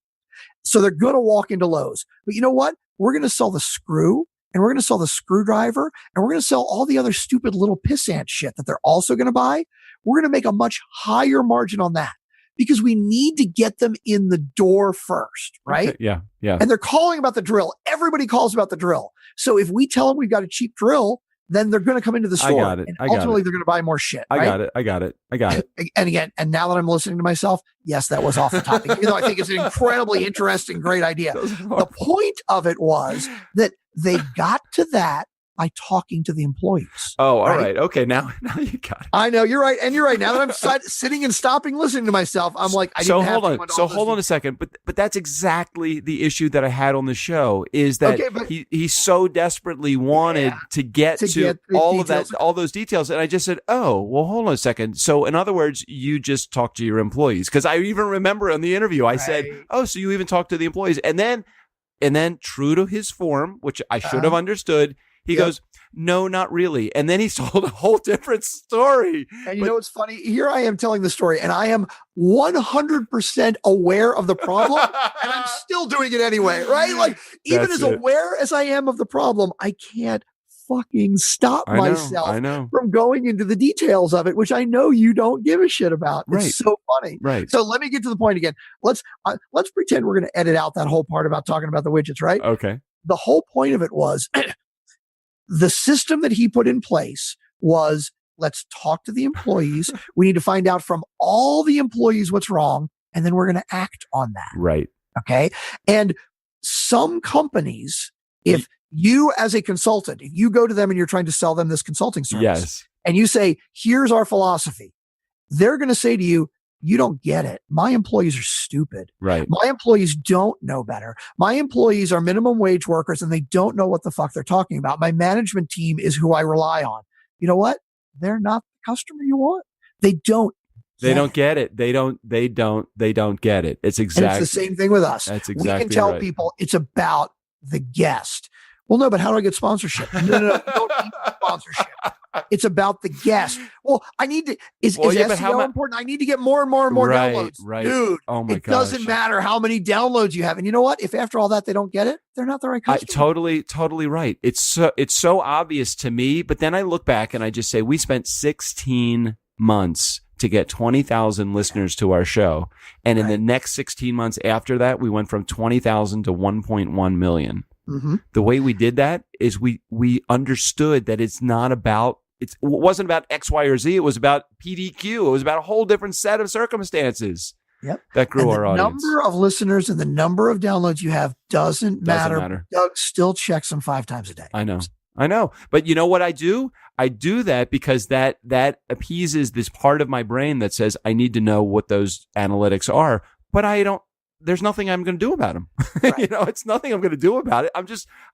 So they're going to walk into Lowe's. But you know what? We're going to sell the screw, and we're going to sell the screwdriver, and we're going to sell all the other stupid little pissant shit that they're also going to buy. We're going to make a much higher margin on that because we need to get them in the door first, right? Okay. Yeah. Yeah. And they're calling about the drill. Everybody calls about the drill. So if we tell them we've got a cheap drill, then they're going to come into the store. And ultimately, they're going to buy more shit. Right? I got it. And again, and now that I'm listening to myself, yes, that was off the topic. Even though I think it's an incredibly interesting, great idea. The point of it was that they got to that by talking to the employees. Oh, all right. Okay. Now you got it. I know you're right. And you're right. Now that I'm sitting and stopping listening to myself, I'm like, hold on a second. But that's exactly the issue that I had on the show is that he so desperately wanted to get to all of that, all those details. And I just said, oh, well, hold on a second. So in other words, you just talk to your employees. Cause I even remember in the interview, I said, oh, so you even talk to the employees. And then true to his form, which I should have understood, he goes, no, not really. And then he told a whole different story. And you know what's funny? Here I am telling the story, and I am 100% aware of the problem, and I'm still doing it anyway, right? Like, even as aware as I am of the problem, I can't fucking stop myself from going into the details of it, which I know you don't give a shit about. Right. It's so funny. Right. So let me get to the point again. Let's pretend we're going to edit out that whole part about talking about the widgets, right? Okay. The whole point of it was the system that he put in place was, let's talk to the employees. We need to find out from all the employees what's wrong, and then we're going to act on that. Right. Okay. And some companies, if you as a consultant, if you go to them and you're trying to sell them this consulting service, and you say, here's our philosophy, they're going to say to you, you don't get it. My employees are stupid. Right. My employees don't know better. My employees are minimum wage workers and they don't know what the fuck they're talking about. My management team is who I rely on. You know what? They're not the customer you want. They don't get it. They don't get it. It's exactly. And it's the same thing with us. That's exactly. We can tell people it's about the guest. Well, no, but how do I get sponsorship? No, don't need sponsorship. It's about the guest. Well, I need to, is SEO important? I need to get more and more and more downloads. Right. Dude, oh my it doesn't matter how many downloads you have. And you know what? If after all that, they don't get it, they're not the right customer. Totally right. It's so obvious to me, but then I look back and I just say, we spent 16 months to get 20,000 listeners to our show. And in the next 16 months after that, we went from 20,000 to 1.1 million. Mm-hmm. The way we did that is we understood that it wasn't about X, Y, or Z. It was about PDQ. It was about a whole different set of circumstances. Yep. That grew our audience. The number of listeners and the number of downloads you have doesn't matter. Doug still checks them 5 times a day. I know. But you know what I do? I do that because that appeases this part of my brain that says I need to know what those analytics are, but there's nothing I'm going to do about them. Right. It's nothing I'm going to do about it.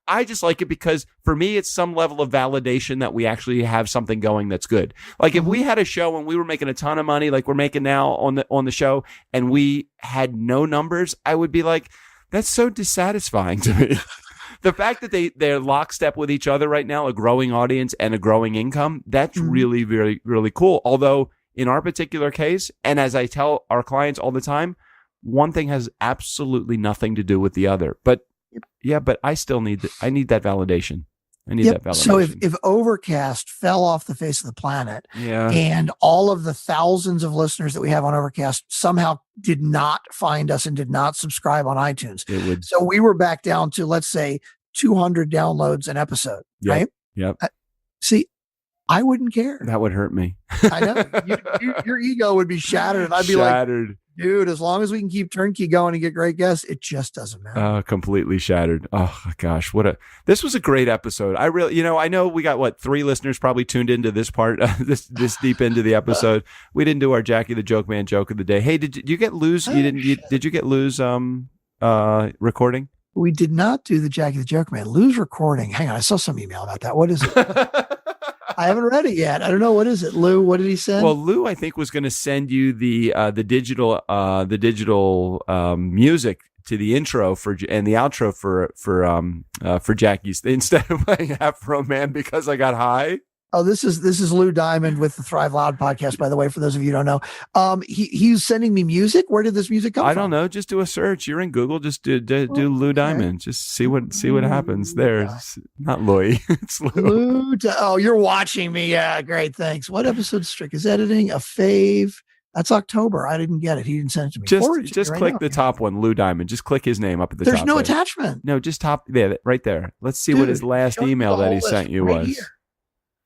I just like it because for me, it's some level of validation that we actually have something going that's good. Like if we had a show and we were making a ton of money, like we're making now on the show, and we had no numbers, I would be like, that's so dissatisfying to me. The fact that they're lockstep with each other right now, a growing audience and a growing income, that's really, really, really cool. Although in our particular case, and as I tell our clients all the time, one thing has absolutely nothing to do with the other. But but I still need that validation. I need that validation. So if Overcast fell off the face of the planet, and all of the thousands of listeners that we have on Overcast somehow did not find us and did not subscribe on iTunes, it would. So we were back down to, let's say, 200 downloads an episode, right? Yep. See, I wouldn't care. That would hurt me. I know. Your ego would be shattered. And I'd be like, dude, as long as we can keep Turnkey going and get great guests, it just doesn't matter. Completely shattered. Oh gosh, this was a great episode. I really, I know we got 3 listeners probably tuned into this part, this deep into the episode. We didn't do our Jackie the Joke Man joke of the day. Hey, did you get Lou's? Did you get Lou's recording? We did not do the Jackie the Joke Man. Lou's recording. Hang on, I saw some email about that. What is it? I haven't read it yet. I don't know. What is it, Lou? What did he send? Well, Lou, I think, was going to send you the digital music to the intro and the outro for Jackie's instead of playing Afro Man because I got high. Oh, this is Lou Diamond with the Thrive Loud podcast, by the way, for those of you who don't know. He's sending me music. Where did this music come from? I don't know. Just do a search. You're in Google. Just do Lou Diamond. Just see what happens there. It's not Louie. It's Lou. Oh, you're watching me. Yeah, great. Thanks. What episode Strick is editing? A fave. That's October. I didn't get it. He didn't send it to me. Just click the top one, Lou Diamond. Just click his name up at the top. There's no attachment. No, just top there, right there. Let's see what his last email that he sent you was. Here.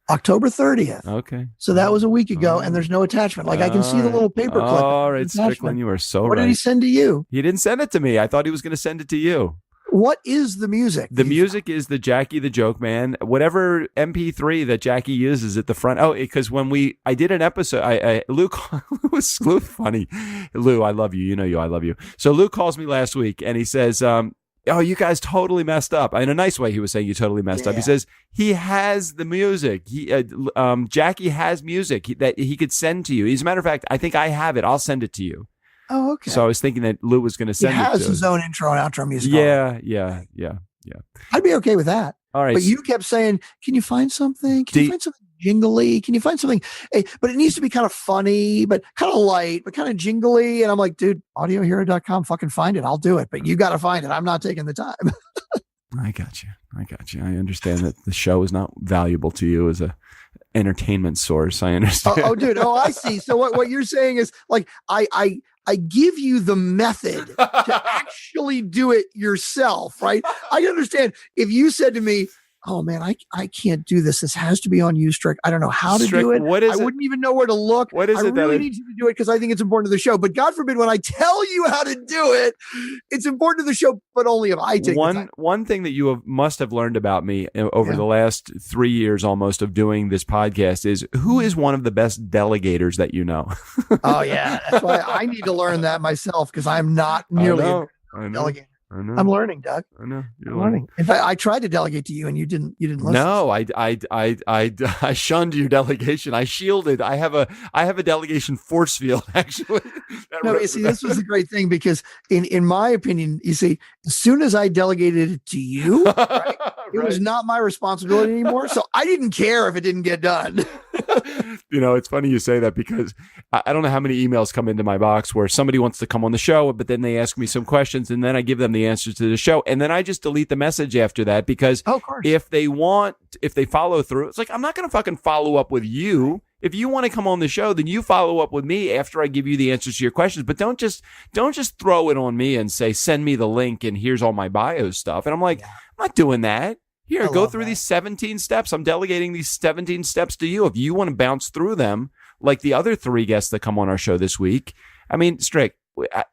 October 30th. Okay. So that was a week ago, and there's no attachment. Like I can see the little paper clip. All right, Strickland, you are so right. What did he send to you? He didn't send it to me. I thought he was going to send it to you. What is the music? The music is the Jackie the Joke Man, whatever MP3 that Jackie uses at the front. Oh, because when I did an episode, Lou was funny. Lou, I love you. I love you. So Lou calls me last week and he says, oh, you guys totally messed up. In a nice way, he was saying you totally messed up. He says he has the music. Jackie has music that he could send to you. As a matter of fact, I think I have it. I'll send it to you. Oh, okay. So I was thinking that Lou was going to send it to He has his own intro and outro music. Yeah. I'd be okay with that. All right. But you kept saying, can you find something? Can you find something jingly? Can you find something? But it needs to be kind of funny, but kind of light, but kind of jingly. And I'm like, dude, audiohero.com, fucking find it. I'll do it. But you got to find it. I'm not taking the time. I got you. I understand that the show is not valuable to you as a entertainment source. I understand. Oh, dude. Oh, I see. So what you're saying is like, I give you the method to actually do it yourself, right? I understand if you said to me, oh man, I can't do this. This has to be on you, Strick. I don't know how to do it. What is I wouldn't even know where to look. What is I it really need you to do it because I think it's important to the show. But God forbid when I tell you how to do it, it's important to the show, but only if I take the time. One thing that you must have learned about me over the last 3 years almost of doing this podcast is who is one of the best delegators that you know? Oh yeah. That's why I need to learn that myself because I'm not nearly a delegator. I know. I'm learning, Doug. I know. You're learning. In fact, I tried to delegate to you, and you didn't listen. No, I shunned your delegation. I shielded. I have a delegation force field actually. No, you see, this was a great thing because, in my opinion, you see, as soon as I delegated it to you, right, it was not my responsibility anymore. So I didn't care if it didn't get done. It's funny you say that because I don't know how many emails come into my box where somebody wants to come on the show, but then they ask me some questions and then I give them the answers to the show. And then I just delete the message after that because if they follow through, it's like, I'm not going to fucking follow up with you. If you want to come on the show, then you follow up with me after I give you the answers to your questions. But don't just throw it on me and say, send me the link and here's all my bio stuff. And I'm like, I'm not doing that. Here, go through these 17 steps. I'm delegating these 17 steps to you. If you want to bounce through them, like the other 3 guests that come on our show this week. I mean, Strick,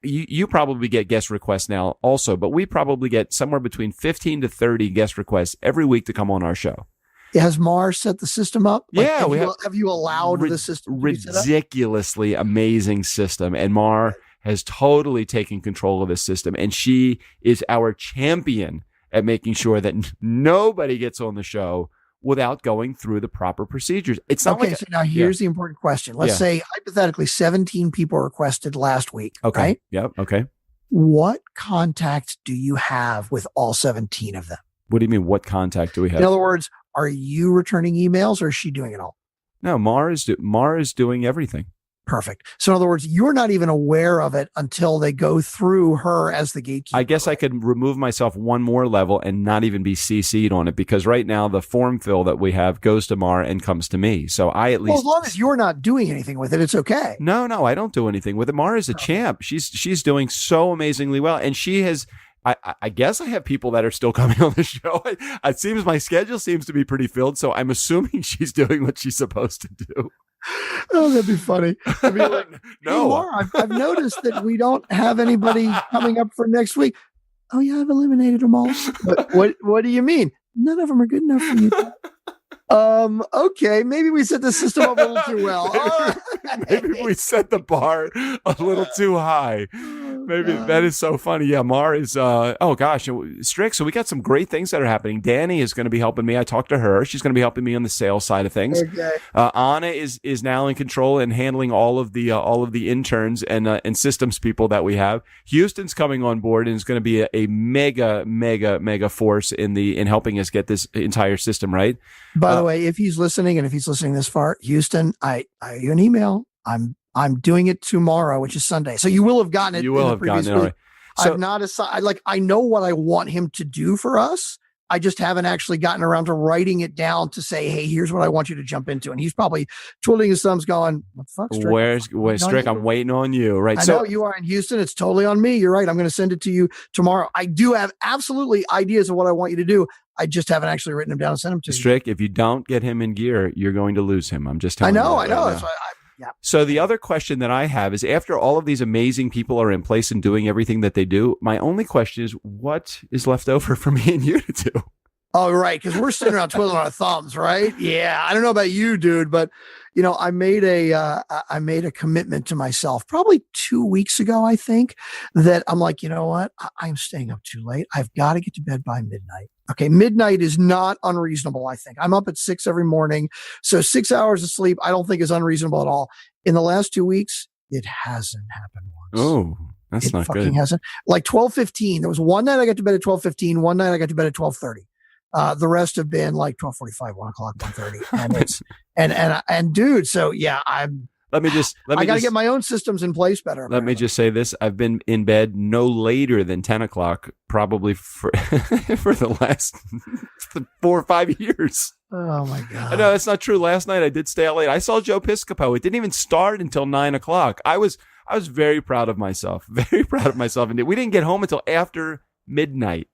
you probably get guest requests now also, but we probably get somewhere between 15 to 30 guest requests every week to come on our show. Has Mar set the system up? Yeah, have you allowed the system to be set up? Ridiculously amazing system, and Mar has totally taken control of this system, and she is our champion at making sure that nobody gets on the show without going through the proper procedures. It's not so now here's the important question. Let's say hypothetically 17 people requested last week. Okay. Right? Yep. Okay. What contact do you have with all 17 of them? What do you mean? What contact do we have? In other words, are you returning emails or is she doing it all? No, Mar is doing everything. Perfect. So in other words, you're not even aware of it until they go through her as the gatekeeper. I guess I could remove myself one more level and not even be CC'd on it, because right now the form fill that we have goes to Mar and comes to me. So I at least, as long as you're not doing anything with it, it's okay. No, I don't do anything with it. Mar is a champ. She's doing so amazingly well, and she has. I guess I have people that are still coming on the show. It seems my schedule seems to be pretty filled, so I'm assuming she's doing what she's supposed to do. Oh, that'd be funny. I'd be like, no, hey, Laura, I've noticed that we don't have anybody coming up for next week. Oh yeah, I've eliminated them all. What do you mean? None of them are good enough for you. Okay, maybe we set the system up a little too well. Maybe we set the bar a little too high. Maybe that is so funny. Yeah, Mar is, oh gosh, Strick. So we got some great things that are happening. Danny is going to be helping me. I talked to her. She's going to be helping me on the sales side of things. Okay. Anna is now in control and handling all of the interns and systems people that we have. Houston's coming on board and is going to be a mega force in helping us get this entire system right. By the way, if he's listening and if he's listening this far, Houston, I owe you an email. I'm doing it tomorrow, which is Sunday. So you will have gotten it. You will have gotten it. All right. So, I've not assigned, I know what I want him to do for us. I just haven't actually gotten around to writing it down to say, hey, here's what I want you to jump into. And he's probably twiddling his thumbs going, what the fuck, Strick? Where's Strick? I'm waiting on you. Right. I know you are in Houston. It's totally on me. You're right. I'm going to send it to you tomorrow. I do have absolutely ideas of what I want you to do. I just haven't actually written them down and sent them to you. Strick, if you don't get him in gear, you're going to lose him. I'm just telling you. I know. That's why yeah. So the other question that I have is, after all of these amazing people are in place and doing everything that they do, my only question is, what is left over for me and you to do? Oh, right. Because we're sitting around twiddling our thumbs, right? Yeah. I don't know about you, dude, but I made a commitment to myself probably 2 weeks ago, I think, that I'm like, you know what? I'm staying up too late. I've got to get to bed by midnight. Okay. Midnight is not unreasonable. I think I'm up at 6 every morning. So 6 hours of sleep, I don't think is unreasonable at all. In the last 2 weeks, it hasn't happened once. Oh, that's not good. It hasn't. Like 12:15. There was one night I got to bed at 12:15. One night I got to bed at 12:30. The rest have been like 12:45, 1 o'clock, 1:30. And it's, and dude, so yeah, I got to get my own systems in place better. Let me just say this. I've been in bed no later than 10 o'clock, probably for the last 4 or 5 years. Oh my God. No, that's not true. Last night I did stay out late. I saw Joe Piscopo. It didn't even start until 9 o'clock. I was very proud of myself. Very proud of myself. And we didn't get home until after midnight.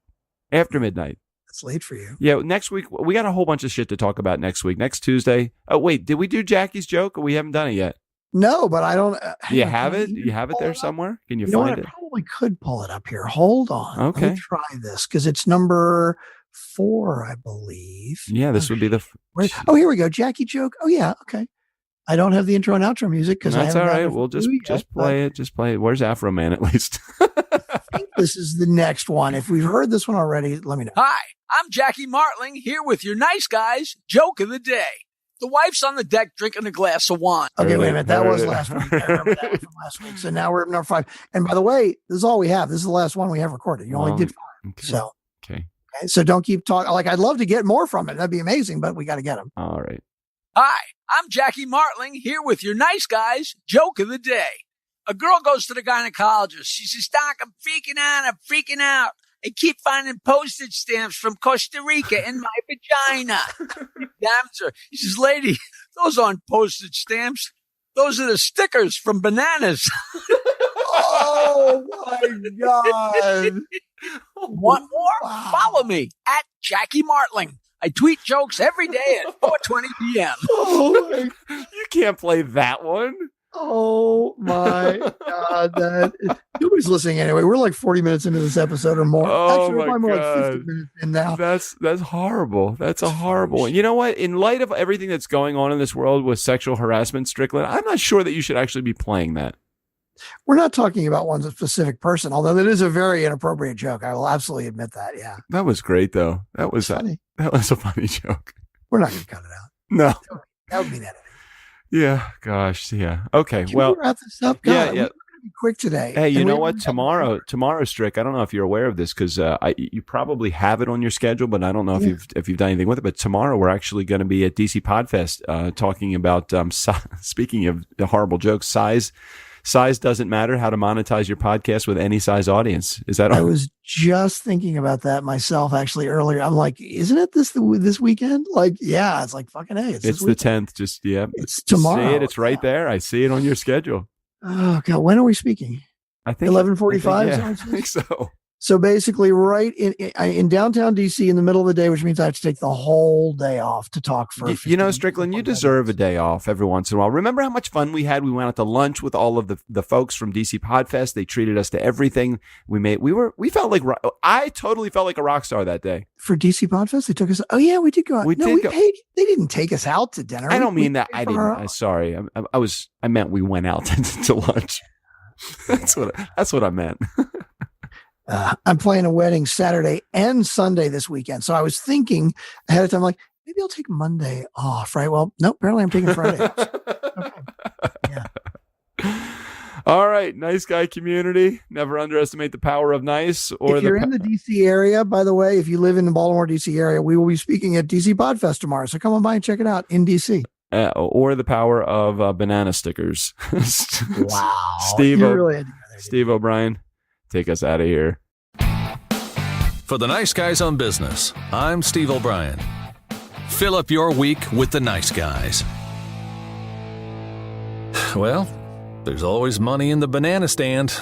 It's late for you. Yeah, next week, we got a whole bunch of shit to talk about next week. Next Tuesday. Oh, wait, did we do Jackie's joke, or we haven't done it yet? No, but I don't. Do you have it? You have it there somewhere? Can you find it? I probably could pull it up here. Hold on. Okay. Let me try this, because it's number 4, I believe. Yeah, this would be the... Oh, here we go. Jackie joke. Oh, yeah. Okay. I don't have the intro and outro music because that's all right. We'll just play it. Just play it. Where's Afro Man at least? I think this is the next one. If we've heard this one already, let me know. Hi, I'm Jackie Martling here with your nice guys joke of the day. The wife's on the deck drinking a glass of wine. Okay, wait a minute. That was last week. I remember that one from last week. So now we're at number 5. And by the way, this is all we have. This is the last one we have recorded. You only did 5. Okay. So okay. So don't keep talking. Like, I'd love to get more from it. That'd be amazing, but we got to get them. All right. Hi, I'm Jackie Martling here with your nice guys joke of the day. A girl goes to the gynecologist. She says, Doc, I'm freaking out. I keep finding postage stamps from Costa Rica in my vagina. He examines her. He says, lady, those aren't postage stamps. Those are the stickers from bananas. Oh, my God. Want more? Wow. Follow me at Jackie Martling. I tweet jokes every day at 4:20 p.m. Oh, you can't play that one. Oh my God. Nobody's listening anyway. We're like 40 minutes into this episode or more. Oh, Actually, my we're more like God. 50 minutes in now. That's horrible. That's a horrible one. You know what? In light of everything that's going on in this world with sexual harassment, Strickland, I'm not sure that you should actually be playing that. We're not talking about one specific person, although that is a very inappropriate joke. I will absolutely admit that. Yeah. That was great, though. That was funny. That was a funny joke. We're not going to cut it out. No. That would mean editing. Yeah. Gosh. Yeah. Okay. Can well, we wrap this up? God, yeah. we're going to be quick today. Hey, you And know we- what? Tomorrow, Strick. I don't know if you're aware of this because you probably have it on your schedule, but I don't know if you've done anything with it. But tomorrow we're actually going to be at DC Podfest talking about speaking of the horrible jokes, size doesn't matter. How to monetize your podcast with any size audience. Is that? I was just thinking about that myself actually earlier. I'm like, isn't it this weekend? Like, yeah, it's like fucking A. It's the 10th. Just It's tomorrow. See it. It's right there. I see it on your schedule. Oh God, when are we speaking? I think 11:45. Yeah, I think so. So basically, right in downtown DC, in the middle of the day, which means I have to take the whole day off to talk for. You know, Strickland, you deserve a day off every once in a while. Remember how much fun we had? We went out to lunch with all of the folks from DC Podfest. They treated us to everything. We felt like I totally felt like a rock star that day. For DC Podfest, they took us. Oh yeah, we did go out. We paid. They didn't take us out to dinner. I don't mean that. I didn't. Sorry, I meant we went out to lunch. That's what I meant. I'm playing a wedding Saturday and Sunday this weekend. So I was thinking ahead of time, like, maybe I'll take Monday off, right? Well, no, apparently I'm taking Friday off. Okay. Yeah. All right. Nice guy community. Never underestimate the power of nice. Or if you're in the DC area, by the way, if you live in the Baltimore, DC area, we will be speaking at DC Podfest tomorrow. So come on by and check it out in DC. Or the power of banana stickers. Wow. Steve O'Brien, take us out of here. For the Nice Guys on Business, I'm Steve O'Brien. Fill up your week with the nice guys. Well, there's always money in the banana stand.